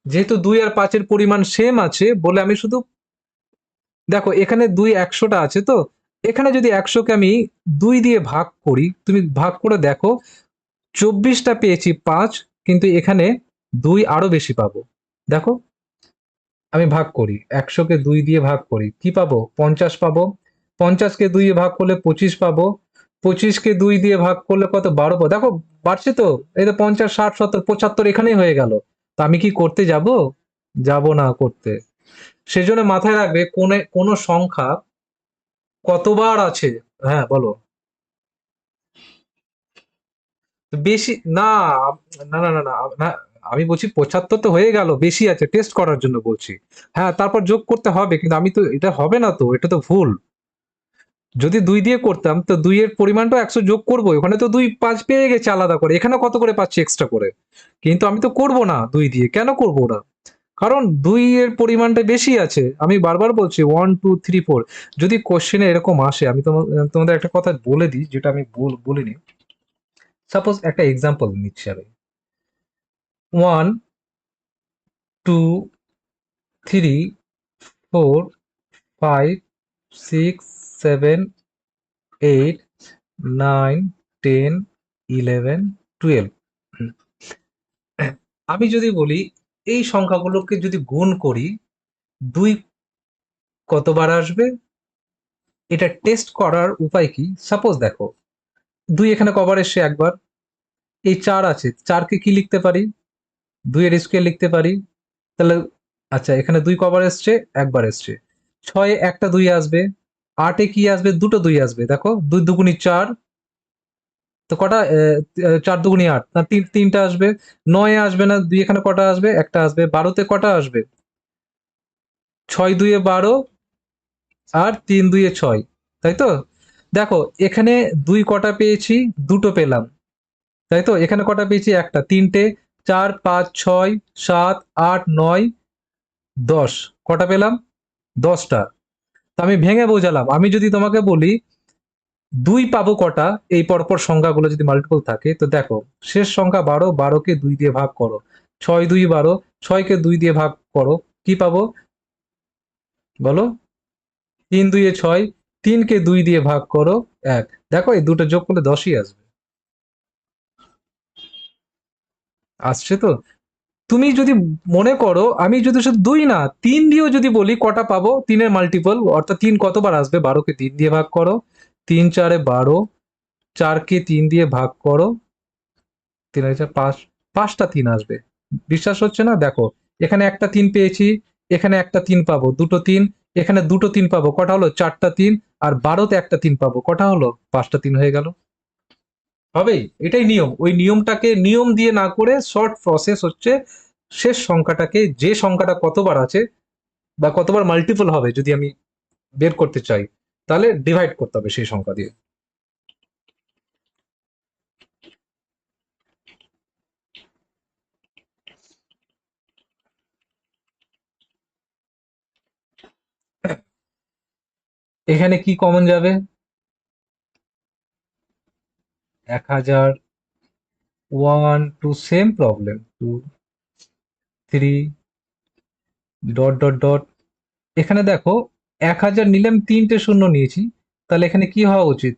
যেহেতু দুই আর পাঁচের পরিমাণ সেম আছে বলে আমি শুধু, দেখো এখানে দুই 100টা আছে, তো এখানে যদি 100-কে আমি দুই দিয়ে ভাগ করি, তুমি ভাগ করে দেখো, 24টা পেয়েছি পাঁচ, কিন্তু এখানে দুই আরো বেশি পাবো। দেখো, আমি ভাগ করি, 100-কে দুই দিয়ে ভাগ করি, কি পাবো? 50 পাবো। 50-কে দুই দিয়ে ভাগ করলে 25 পাবো। 25-কে দুই দিয়ে ভাগ করলে কত? 12 পাবো। দেখো, বাড়ছে তো। এই তো 50, 60, 70, 75 এখানেই হয়ে গেল। তো আমি কি করতে যাব? যাব না করতে। সেজন্য মাথায় রাখবে কোন সংখ্যা কতবার আছে। হ্যাঁ, বলো। বেশি না, না, না, না, না, না, আমি বলছি 75 তো হয়ে গেল, বেশি আছে টেস্ট করার জন্য বলছি। হ্যাঁ, তারপর যোগ করতে হবে, কিন্তু আমি তো, এটা হবে না তো, এটা তো ভুল। যদি দুই দিয়ে করতাম তো দুইয়ের পরিমাণটা 100 যোগ করবো, ওখানে তো দুই পাঁচ পেয়ে গেছে আলাদা করে, এখানে কত করে পাচ্ছি এক্সট্রা করে। কিন্তু আমি তো করব না দুই দিয়ে, কেন করব না? কারণ 2 এর পরিমাণটা বেশি আছে। আমি বারবার বলছি 1, 2, 3, 4 যদি কোয়েশ্চেনে এরকম আসে, আমি তোমাদের একটা কথা বলে দিই যেটা আমি বলিনি। সাপোজ একটা এক্সাম্পল নিচ্ছি আমি। 1, 2, 3, 4, 5, 6, 7, 8, 9, 10, 11, 12। আমি যদি বলি এই সংখ্যাগুলোকে যদি গুণ করি, 2 কতবার আসবে? এটা টেস্ট করার উপায় কি? সাপোজ দেখো 2 এখানে কবার এসছে? একবার। এই 4 আছে, 4 কে কি লিখতে পারি? 2 এর স্কয়ার লিখতে পারি। তাহলে আচ্ছা, এখানে 2 কবার এসছে? একবার এসছে। 6 এ একটা 2 আসবে। 8 এ কি আসবে? দুটো 2 আসবে। দেখো 2 দুগুণী 4, তো কটা? 4 দুগুণী 8, না তিনটা আসবে। 9 এ আসবে না, 2 এখানে কটা আসবে? একটা আসবে। 12 তে কটা আসবে? 6 2 এ 12 আর 3 2 এ 6, তাই তো? দেখো এখানে 2 কটা পেয়েছি? দুটো পেলাম, তাই তো? এখানে কটা পেয়েছি? একটা। তিনটে, 4 5 6 7 8 9 10, কটা পেলাম? 10টা। তো আমি ভেঙে বোঝালাম। আমি যদি তোমাকে বলি 2 পাবো কটা, এই পরপর সংখ্যাগুলো যদি মাল্টিপল থাকে, তো দেখো শেষ সংখ্যা 12, 12 কে 2 দিয়ে ভাগ করো। 6 2 12, 6 কে 2 দিয়ে ভাগ করো, কি পাবো বলো? 3 2 এ 6, 3 কে 2 দিয়ে ভাগ করো 1। দেখো এই দুটো যোগ করলে 10ই আসবে। আসছে তো? তুমি যদি মনে করো আমি যদি শুধু 2 না 3 দিয়েও যদি বলি কটা পাবো, 3 এর মাল্টিপল অর্থাৎ 3 কতবার আসবে? 12 কে 3 দিয়ে ভাগ করো। 3 4 এ 12, 4 কে 3 দিয়ে ভাগ করো, 3 আর 4 5, 5টা 3 আসবে। বিশ্বাস হচ্ছে না? দেখো এখানে একটা 3 পেয়েছি, এখানে একটা 3 পাবো, দুটো 3, এখানে দুটো 3 পাবো, কটা হলো? 4টা 3। আর 12তে একটা 3 পাবো, কটা হলো? 5টা 3 হয়ে গেল। হবেই, এটাই নিয়ম। ওই নিয়মটাকে নিয়ম দিয়ে না করে শর্ট প্রসেস হচ্ছে শেষ সংখ্যাটাকে, যে সংখ্যাটা কতবার আছে বা কতবার মাল্টিপল হবে যদি আমি বের করতে চাই, তাহলে ডিভাইড করতে হবে সেই সংখ্যা দিয়ে। এখানে কি কমন যাবে? 1000, 1 2, same problem, 2 3 dot dot dot. এখানে দেখো 1000 নিলাম, তিনটে শূন্য নিয়েছি, তাহলে এখানে কি হওয়া উচিত?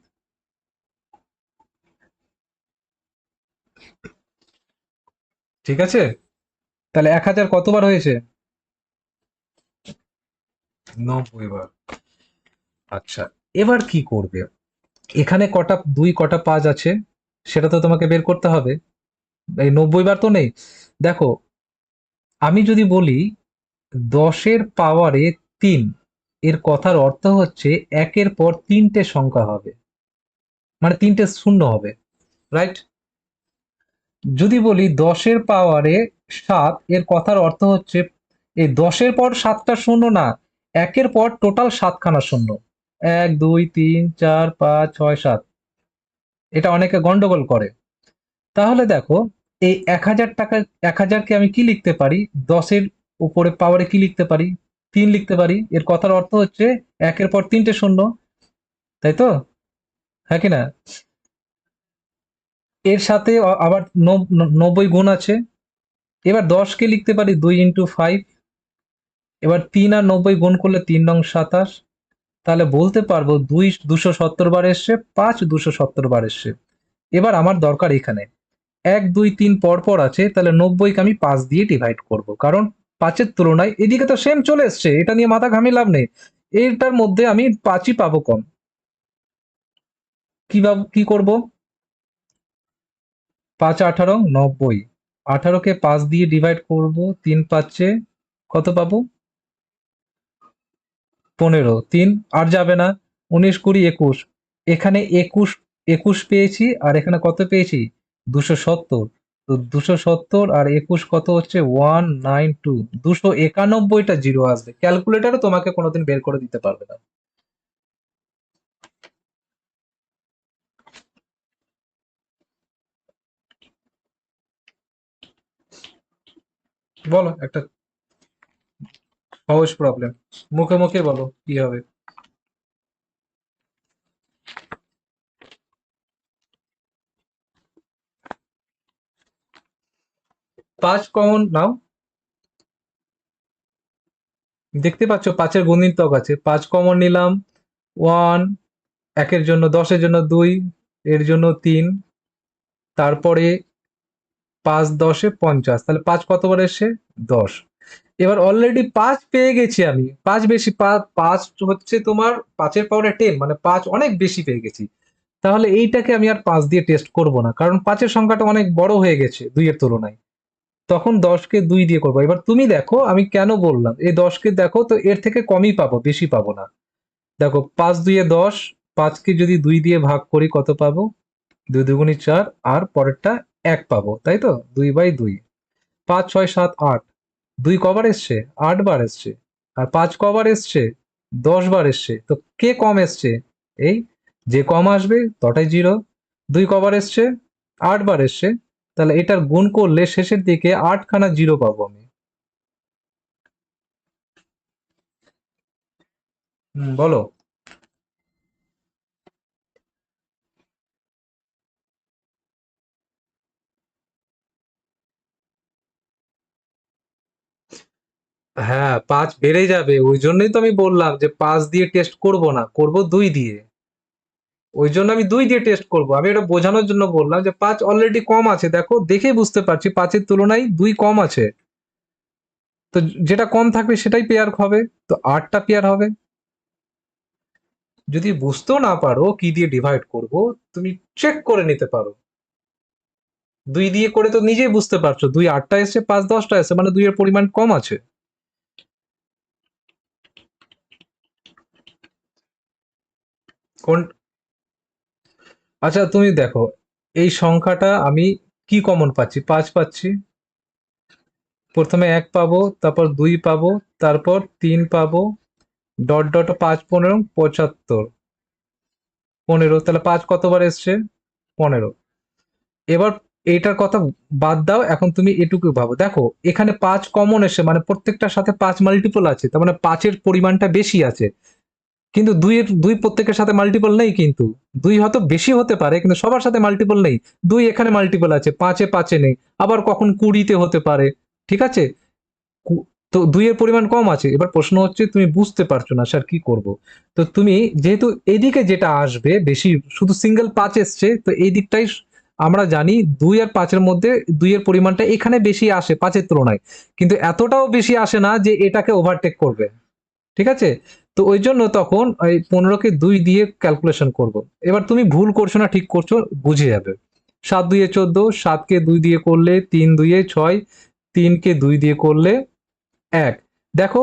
ঠিক আছে? তাহলে 1000 কতবার হয়েছে? 90 বার। আচ্ছা, এবার কি করবে? এখানে কটা 2 কটা 5 আছে সেটা তো তোমাকে বের করতে হবে। এই 90 বার তো নেই। দেখো আমি যদি বলি 10 এর পাওয়ারে 3, এর কথার অর্থ হচ্ছে একের পর তিনটে সংখ্যা হবে, মানে তিনটে শূন্য হবে, রাইট? যদি বলি 10 এর পাওয়ারে 7, এর কথার অর্থ হচ্ছে এই 10-এর পর 7টা শূন্য না, একের পর টোটাল 7খানা শূন্য। 1 2 3 4 5 6 7। এটা অনেকে গন্ডগোল করে। তাহলে দেখো এই 1000 টাকা, 1000কে আমি কি লিখতে পারি? 10-এর উপরে পাওয়ারে কি লিখতে পারি? 3 লিখতে পারি। এর কথার অর্থ হচ্ছে একের পর তিনটে শূন্য, তাই তো? হ্যাঁ কি না? এর সাথে আবার 90 গুণ আছে। এবার 10কে লিখতে পারি 2 ইন্টু 5। এবার 3 আর 90 গুণ করলে 3 নং 27। তাহলে বলতে পারবো 2 270 বার এসছে, 5 270 বার এসছে। এবার আমার দরকার এখানে 1 2 3 পর পর আছে, তাহলে 90 কে আমি 5 দিয়ে ডিভাইড করব, কারণ 5-এর তুলনায় এদিকে তো সেম চলে এসছে, এটা নিয়ে মাথা ঘামিয়ে লাভ নেই। এটার মধ্যে আমি 5ই পাবো কম। কি করব? 5 18 90, 18কে 5 দিয়ে ডিভাইড করব, 3 5-এ কত পাবো? 15। 3 আর যাবে না, 19 20 21। এখানে 21, 21 পেয়েছি, আর এখানে কত পেয়েছি? 270। তো 270 আর 21 কত হচ্ছে? 192। 291টা জিরো আসবে, ক্যালকুলেটারও তোমাকে কোনোদিন বের করে দিতে পারবে না। বলো একটা। সহজ প্রবলেম, মুখে মুখে বলো কি হবে। 5 কমন নাও। দেখতে পাচ্ছ 5-এর গুণিতক আছে, 5 কমন নিলাম। 1, 1-এর জন্য, 10-এর জন্য 2, এর জন্য 3, তারপরে 5 × 10 = 50, তাহলে 5 কতবার এসছে? 10। এবার অলরেডি 5 পেয়ে গেছি আমি, 5 বেশি, 5 হচ্ছে তোমার 5-এর পাওয়ারে 10, মানে 5 অনেক বেশি পেয়ে গেছি। তাহলে এইটাকে আমি আর 5 দিয়ে টেস্ট করব না, কারণ 5-এর সংখ্যাটা অনেক বড় হয়ে গেছে 2 এর তুলনায়। তখন 10-কে 2 দিয়ে করবো। এবার তুমি দেখো আমি কেন বললাম, এই 10-কে দেখো তো এর থেকে কমই পাবো, বেশি পাবো না। দেখো 5 × 2 = 10, 5-কে যদি 2 দিয়ে ভাগ করি কত পাবো? 2 × 2 = 4, আর পরেরটা 1 পাবো, তাই তো? 2/2। 5, 6, 7, 8, 2 কবার এসছে? 8 বার এসছে। আর 5 কবার এসছে? 10 বার এসছে। তো কে কম এসছে? এই, যে কম আসবে তটাই জিরো। 2 কবার এসছে? 8 বার এসছে। তাহলে এটার গুণ করলে শেষের দিকে 8 খানা জিরো পাবো আমি। বলো। হ্যাঁ, 5 বেড়ে যাবে, ওই জন্যই তো আমি বললাম যে 5 দিয়ে টেস্ট করব না, করব 2 দিয়ে। ওই জন্য আমি 2 দিয়ে টেস্ট করব। আমি এটা বোঝানোর জন্য বললাম যে 5 অলরেডি কম আছে, দেখো দেখেই বুঝতে পারছি 5-এর তুলনায় 2 কম আছে। তো যেটা কম থাকবে সেটাই পেয়ার হবে। তো 8টা পেয়ার হবে। যদি বুঝতেও না পারো কি দিয়ে ডিভাইড করব, তুমি চেক করে নিতে পারো। 2 দিয়ে করে তো নিজেই বুঝতে পারছো, 2 8টা এসছে, 5 10টা এসছে, মানে 2 এর পরিমাণ কম আছে। কোন, আচ্ছা তুমি দেখো, এই সংখ্যাটা আমি কি কমন পাচ্ছি? 5 পাচ্ছি। প্রথমে 1 পাবো, তারপর 2 পাবো, তারপর 3 পাবো, ডট ডট 5 15 75, 15, তাহলে 5 কতবার এসছে? 15। এবার এটার কথা বাদ দাও, এখন তুমি এটুকু ভাবো। দেখো এখানে 5 কমন এসে, মানে প্রত্যেকটার সাথে 5 মাল্টিপল আছে, তার মানে 5-এর পরিমাণটা বেশি আছে। কিন্তু 2 প্রত্যেকের সাথে মাল্টিপল নেই, কিন্তু 2 হয়তো বেশি হতে পারে কিন্তু সবার সাথে মাল্টিপল নেই। 2 এখানে মাল্টিপল আছে, 5-এ নেই, আবার কখন 20-তে হতে পারে। ঠিক আছে? কু- তো 2 এর পরিমাণ কম আছে। এবার প্রশ্ন হচ্ছে তুমি বুঝতে পারছো না স্যার কি করব। তো তুমি যেহেতু এদিকে যেটা আসবে বেশি, শুধু সিঙ্গেল 5 এসছে, তো এই দিকটাই আমরা জানি 2 আর 5-এর মধ্যে 2 এর পরিমাণটা এখানে বেশি আসে 5-এর তুলনায়, কিন্তু এতটাও বেশি আসে না যে এটাকে ওভারটেক করবে। ঠিক আছে? তো ওই জন্য তখন ওই 15-কে 2 দিয়ে ক্যালকুলেশন করব। এবার তুমি ভুল করছো না ঠিক করছো, বুঝে যাবে। 7 × 2 = 14, 7-কে 2 দিয়ে করলে 3 × 2 = 6, 3-কে 2 দিয়ে করলে 1। দেখো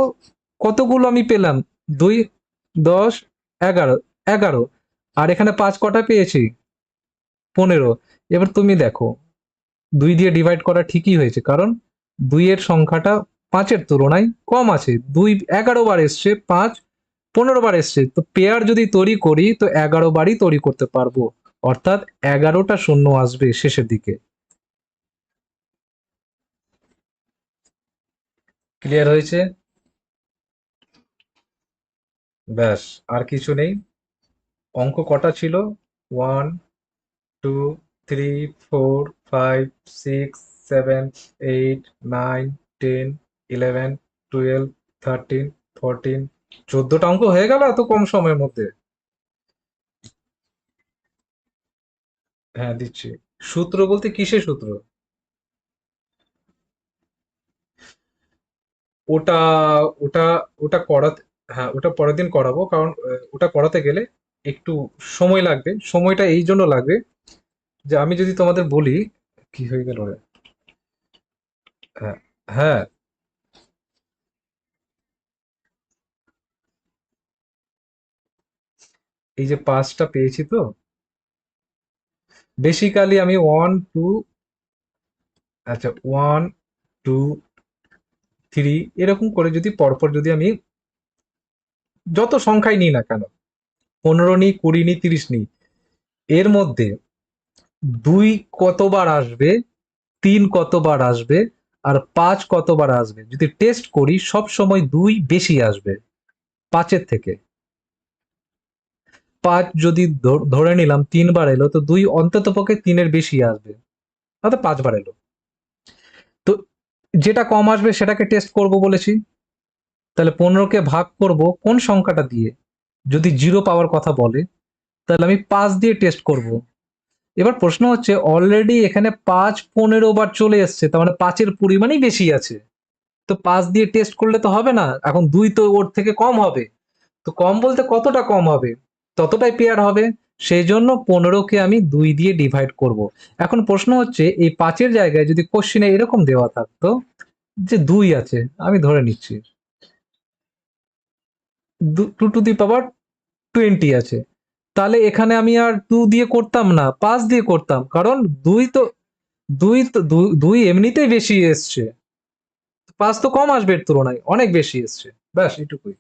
কতগুলো আমি পেলাম? 2, 10, 11, 11। আর এখানে 5 কটা পেয়েছি? 15। এবার তুমি দেখো 2 দিয়ে ডিভাইড করা ঠিকই হয়েছে, কারণ 2 এর সংখ্যাটা 5-এর তুলনায় কম আছে। 2 11 বার এসছে, 5 15 বার এসছে। তো পেয়ার যদি তৈরি করি তো 11 বারই তৈরি করতে পারবো। অর্থাৎ 11টা শূন্য আসবে শেষের দিকে। ক্লিয়ার হয়েছে? ব্যাস, আর কিছু নেই। অঙ্ক কটা ছিল? 1, 2, 3, 4, 5, 6, 7, 8, 9, 10, 11, 12, 13, 14, 14টা অঙ্ক হয়ে গেল এত কম সময়ের মধ্যে? হ্যাঁ দিচ্ছি। সূত্র বলতে কিসের সূত্র? ওটা ওটা ওটা করাতে, হ্যাঁ ওটা পরের দিন করাবো, কারণ ওটা করাতে গেলে একটু সময় লাগবে। সময়টা এই জন্য লাগবে যে আমি যদি তোমাদের বলি, কি হয়ে গেল রে? হ্যাঁ, হ্যাঁ, এই যে 5টা পেয়েছি তো, বেসিক্যালি আমি 1 2, আচ্ছা 1 2 3 এরকম করে যদি পরপর যদি আমি যত সংখ্যাই নিই না কেন, 15 নিই, 20 নিই, 30 নিই, এর মধ্যে 2 কতবার আসবে, 3 কতবার আসবে, আর 5 কতবার আসবে? যদি টেস্ট করি সব সময় 2 বেশি আসবে 5 এর থেকে। 5 যদি ধরে নিলাম 3 বার এলো, তো 2 অন্ততপক্ষে 3 এর বেশি আসবে। অর্থাৎ 5 বার এলো। তো যেটা কম আসবে সেটাকে টেস্ট করব বলেছি। তাহলে 15 কে ভাগ করব কোন সংখ্যাটা দিয়ে? যদি 0 পাওয়ার কথা বলে, তাহলে আমি 5 দিয়ে টেস্ট করব। এবার প্রশ্ন হচ্ছে অলরেডি এখানে 5 15 বার চলে এসছে, তার মানে 5 এর পরিমাণই বেশি আছে। তো 5 দিয়ে টেস্ট করলে তো হবে না, এখন 2 তো ওর থেকে কম হবে। তো কম বলতে কতটা কম হবে? ততটাই পেয়ার হবে। সেই জন্য 15 কে আমি 2 দিয়ে ডিভাইড করব। এখন প্রশ্ন হচ্ছে এই 5 এর জায়গায় যদি কোশ্চেনে এরকম দেওয়া থাকতো যে 2 আছে, আমি ধরে নিচ্ছি 2 টু দি পাওয়ার 20 আছে, তাহলে এখানে আমি আর 2 দিয়ে করতাম না, 5 দিয়ে করতাম, কারণ 2 তো 2 এমনিতেই বেশি এসছে, 5 তো কম আসবে এর তুলনায়, অনেক বেশি এসছে। ব্যাস এটুকুই।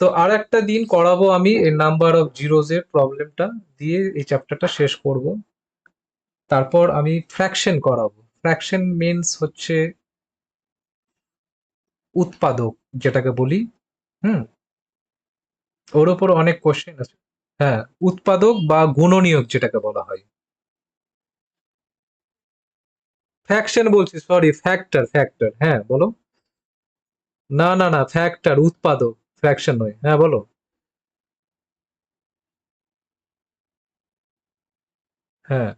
তো আর একটা দিন করাবো আমি এই নাম্বার অফ জিরোজ এর প্রবলেমটা দিয়ে এই চ্যাপ্টারটা শেষ করব। তারপর আমি ফ্র্যাকশন করাবো। ফ্র্যাকশন মিনস হচ্ছে উৎপাদক, যেটাকে বলি। হুম। ওর উপর অনেক কোশ্চেন আছে। হ্যাঁ, উৎপাদক বা গুণনীয়ক যেটাকে বলা হয়। ফ্র্যাকশন বলছি, সরি, ফ্যাক্টর, ফ্যাক্টর, হ্যাঁ বলো। না না না, ফ্যাক্টর, উৎপাদক, ফ্র্যাকশন নয়, হ্যাঁ বলো। হ্যাঁ,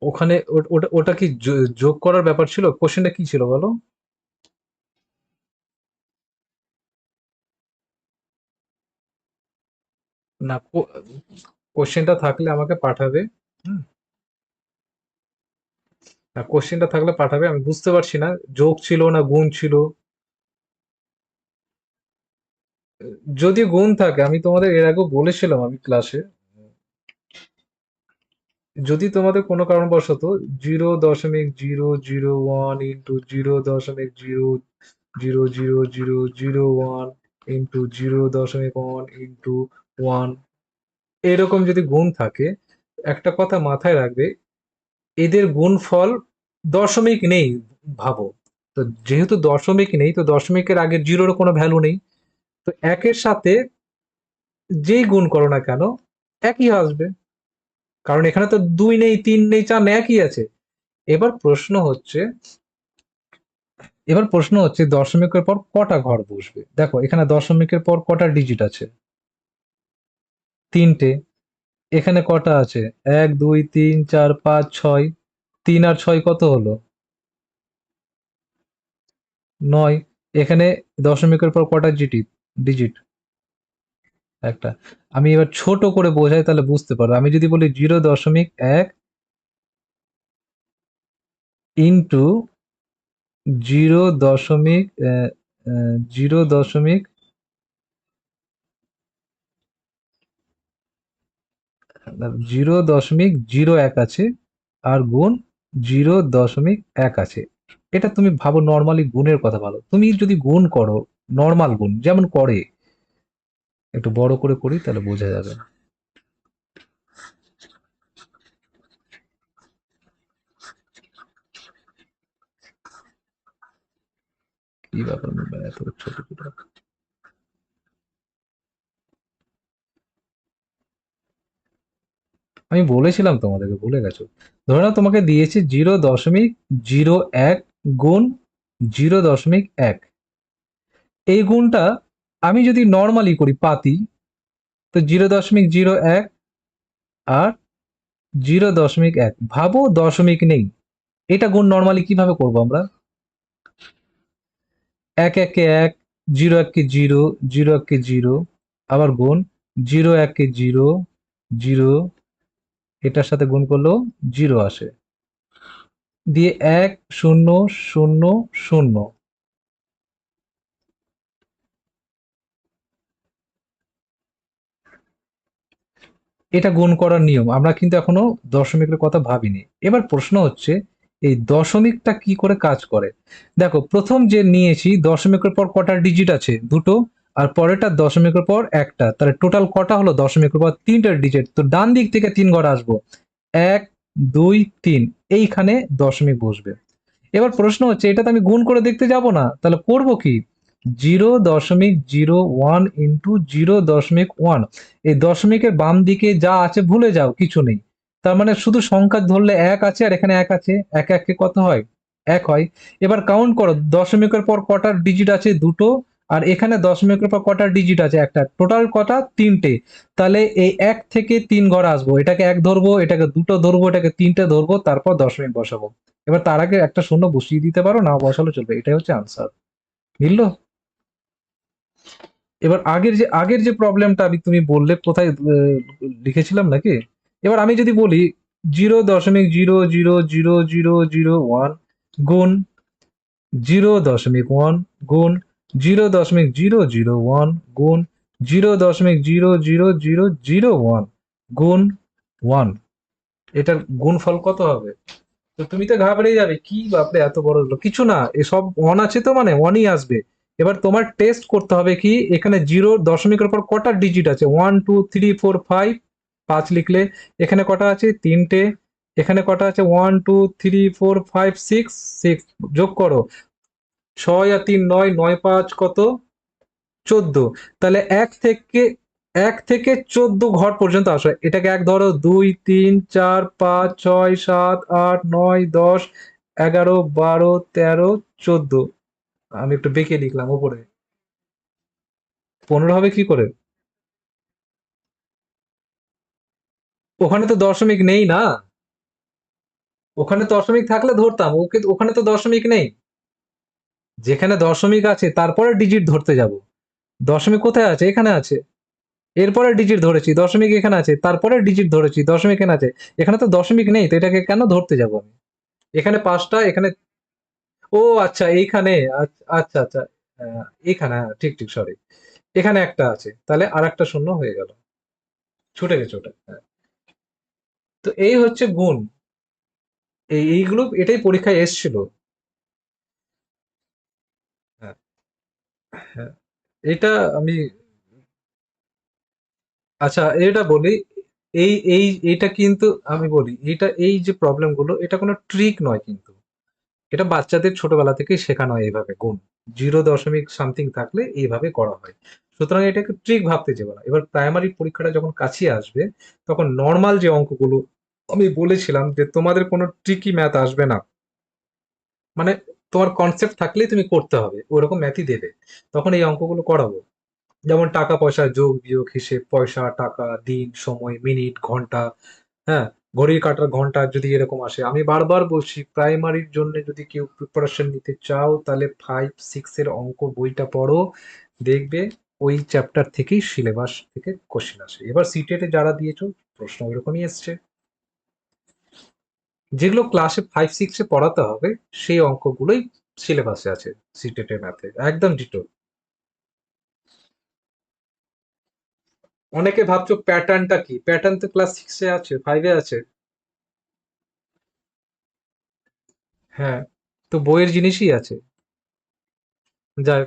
ওখানে ওটা ওটা কি যোগ করার ব্যাপার ছিল? কোশ্চেনটা কি ছিল বলো? না, কোশ্চেনটা থাকলে আমাকে পাঠাবে। হুম। না, কোশ্চেনটা থাকলে পাঠাবে, আমি বুঝতে পারছি না যোগ ছিল না গুণ ছিল। যদি গুণ থাকে, আমি তোমাদের এর আগেও বলেছিলাম আমি ক্লাসে, যদি তোমাদের কোনো কারণবশত 0.001 ইন্টু 0.0000001 ইন্টু 0.1 ইন্টু 1 এরকম যদি গুণ থাকে, একটা কথা মাথায় রাখবে, এদের গুণফল দশমিক নেই, ভাবো। তো যেহেতু দশমিক নেই, তো দশমিকের আগে জিরোর কোনো ভ্যালু নেই। তো একের সাথে যেই গুণ করো না কেন একই আসবে, কারণ এখানে তো 2 নেই, 3 নেই, 4 নেই, একই আছে। এবার প্রশ্ন হচ্ছে এবার প্রশ্ন হচ্ছে দশমিকের পর কটা ঘর বসবে? দেখো এখানে দশমিকের পর কটা ডিজিট আছে? 3টে। এখানে কটা আছে? 1 2 3 4 5 6। 3 আর 6 কত হলো? 9। এখানে দশমিকের পর কটা ডিজিট? একটা। আমি এবার ছোট করে বোঝাই, তাহলে বুঝতে পারো। আমি যদি বলি 0.1 ইন্টু 0.0 0.01 আছে, আর গুণ 0.1 আছে। এটা তুমি ভাবো, নর্মালি গুণের কথা ভালো, তুমি যদি গুণ করো, নর্মাল গুণ যেমন করে, একটু বড় করে করি তাহলে বোঝা যাবে। কি ব্যাপার, এত ছোট ছোট। আমি বলেছিলাম তোমাদেরকে, ভুলে গেছো। ধরে নাও তোমাকে দিয়েছে 0.01 গুণ 0.1। এই গুণটা আমি যদি নর্মালি করি পাতি, তো 0.01 আর 0.1, ভাবো দশমিক নেই। এটা গুণ নর্মালি কিভাবে করবো আমরা? এক একে এক, জিরো এককে জিরো, জিরো এককে জিরো, আবার গুণ 0 1 জিরো, জিরো, এটার সাথে গুণ করলেও জিরো আসে, দিয়ে 1 0 0 0। এটা গুণ করার নিয়ম, আমরা কিন্তু এখনো দশমিকের কথা ভাবিনি। এবার প্রশ্ন হচ্ছে এই দশমিকটা কি করে কাজ করে। দেখো প্রথম যে নিয়েছি, দশমিকের পর কটা ডিজিট আছে? দুটো। আর পরেরটা দশমিকের পর একটা, তাহলে টোটাল কটা হলো? দশমিকের পর 3টে ডিজিট, তো ডান দিক থেকে 3 ঘর আসবো। এক, দুই, তিন, এইখানে দশমিক বসবে। এবার প্রশ্ন হচ্ছে এটা তো আমি গুণ করে দেখতে যাব না, তাহলে করব কি? 0.01 ইন্টু 0.1। এই দশমিকের বাম দিকে যা আছে ভুলে যাও, কিছু নেই। তার মানে শুধু সংখ্যা ধরলে এক আছে আর এখানে এক আছে, এক এককে কত হয়? এক হয়। এবার কাউন্ট করো দশমিকের পর কটার ডিজিট আছে? দুটো। আর এখানে দশমিকের পর কটার ডিজিট আছে? একটা। টোটাল কটা? তিনটে। তাহলে এই এক থেকে তিন ঘরে আসবো, এটাকে এক ধরবো, এটাকে দুটো ধরবো, এটাকে তিনটে ধরবো, তারপর দশমিক বসাবো। এবার তার আগে একটা শূন্য বসিয়ে দিতে পারো, না বসালে চলবে, এটাই হচ্ছে আনসার। মিললো? এবার আগের যে প্রবলেমটা আমি তুমি বললে কোথায় লিখেছিলাম নাকি? এবার আমি যদি বলি 0.0000001 গুণ 0.1 গুণ 0.001 গুণ 0.00001 গুণ 1, এটার গুণফল কত হবে? তো তুমি তো ঘাবড়ে যাবে, কি বাপরে এত বড় হলো, কিছু না, এসব ওয়ান আছে তো মানে ওয়ানই আসবে। এবার তোমার টেস্ট করতে হবে কি, এখানে জিরো দশমিকের পর কটা ডিজিট আছে? 1 2 3 4 5, 5 লিখলে। এখানে কটা আছে? তিনটে। এখানে কটা আছে? 1 2 3 4 5 6, 6 যোগ করো। 6 আর 3 9, 9 5 কত? 14। তাহলে এক থেকে 14 ঘর পর্যন্ত আসো, এটাকে এক ধরো, 2 3 4 5 6 7 8 9 10 11 12 13 14। আমি একটু বেঁকে লিখলাম উপরে। 15 হবে কি করে? ওখানে তো দশমিক নেই না। ওখানে দশমিক থাকলে ধরতাম, ওকে ওখানে তো দশমিক নেই। যেখানে দশমিক আছে তারপরে ডিজিট ধরতে যাব। দশমিক কোথায় আছে? এখানে আছে। এরপরে ডিজিট ধরেছি, দশমিক এখানে আছে, তারপরে ডিজিট ধরেছি, দশমিক এখানে আছে। এখানে তো দশমিক নেই, তো এটাকে কেন ধরতে যাব আমি? এখানে পাঁচটা, এখানে। ও আচ্ছা, এইখানে। আচ্ছা আচ্ছা। আহ, এখানে, হ্যাঁ, ঠিক ঠিক, সরি। এখানে একটা আছে, তাহলে আর একটা শূন্য হয়ে গেল, ছুটে গেছে ওটা, হ্যাঁ। তো এই হচ্ছে গুণ। এইগুলো এটাই পরীক্ষায় এসছিল। হ্যাঁ, হ্যাঁ। এটা আমি, আচ্ছা এটা বলি, এইটা কিন্তু আমি বলি, এই যে প্রবলেম গুলো, এটা কোনো ট্রিক নয় কিন্তু। এটা বাচ্চাদের ছোটবেলা থেকেই শেখানো হয় এইভাবে গুণ। 0 দশমিক থাকলে এইভাবে করা হয়। সুতরাং এটাকে ট্রিক ভাবতে যাবে না। এবার প্রাইমারি পরীক্ষাটা যখন কাছে আসবে, তখন নর্মাল যে অঙ্কগুলো আমি বলেছিলাম যে তোমাদের কোনো ট্রিকি ম্যাথ আসবে না, মানে তোমার কনসেপ্ট থাকলেই তুমি করতে হবে, ওরকম ম্যাথই দেবে। তখন এই অঙ্কগুলো করাবো। যেমন টাকা পয়সা যোগ বিয়োগ হিসেব, পয়সা, টাকা, দিন, সময়, মিনিট, ঘন্টা, হ্যাঁ, ঘড়ির কাঁটার ঘন্টা যদি এরকম আসে। আমি বারবার বলছি, প্রাইমারির জন্য যদি কেউ প্রিপারেশন নিতে চাও, তাহলে 5 6 এর অঙ্ক বইটা পড়ো, দেখবে ওই চ্যাপ্টার থেকেই সিলেবাস থেকে কোশ্চেন আসে। এবার সিটেটে যারা দিয়েছো, প্রশ্ন ওইরকমই এসছে। যেগুলো ক্লাসে 5 6 এ পড়াতে হবে, সেই অঙ্কগুলোই সিলেবাসে আছে সিটেটের ম্যাথে, একদম ডিটো। অনেকে ভাবছো প্যাটার্নটা কি, প্যাটার্ন তো ক্লাস 6 এ আছে, 5 এ আছে। হ্যাঁ, তো বইয়ের জিনিসই আছে। যাই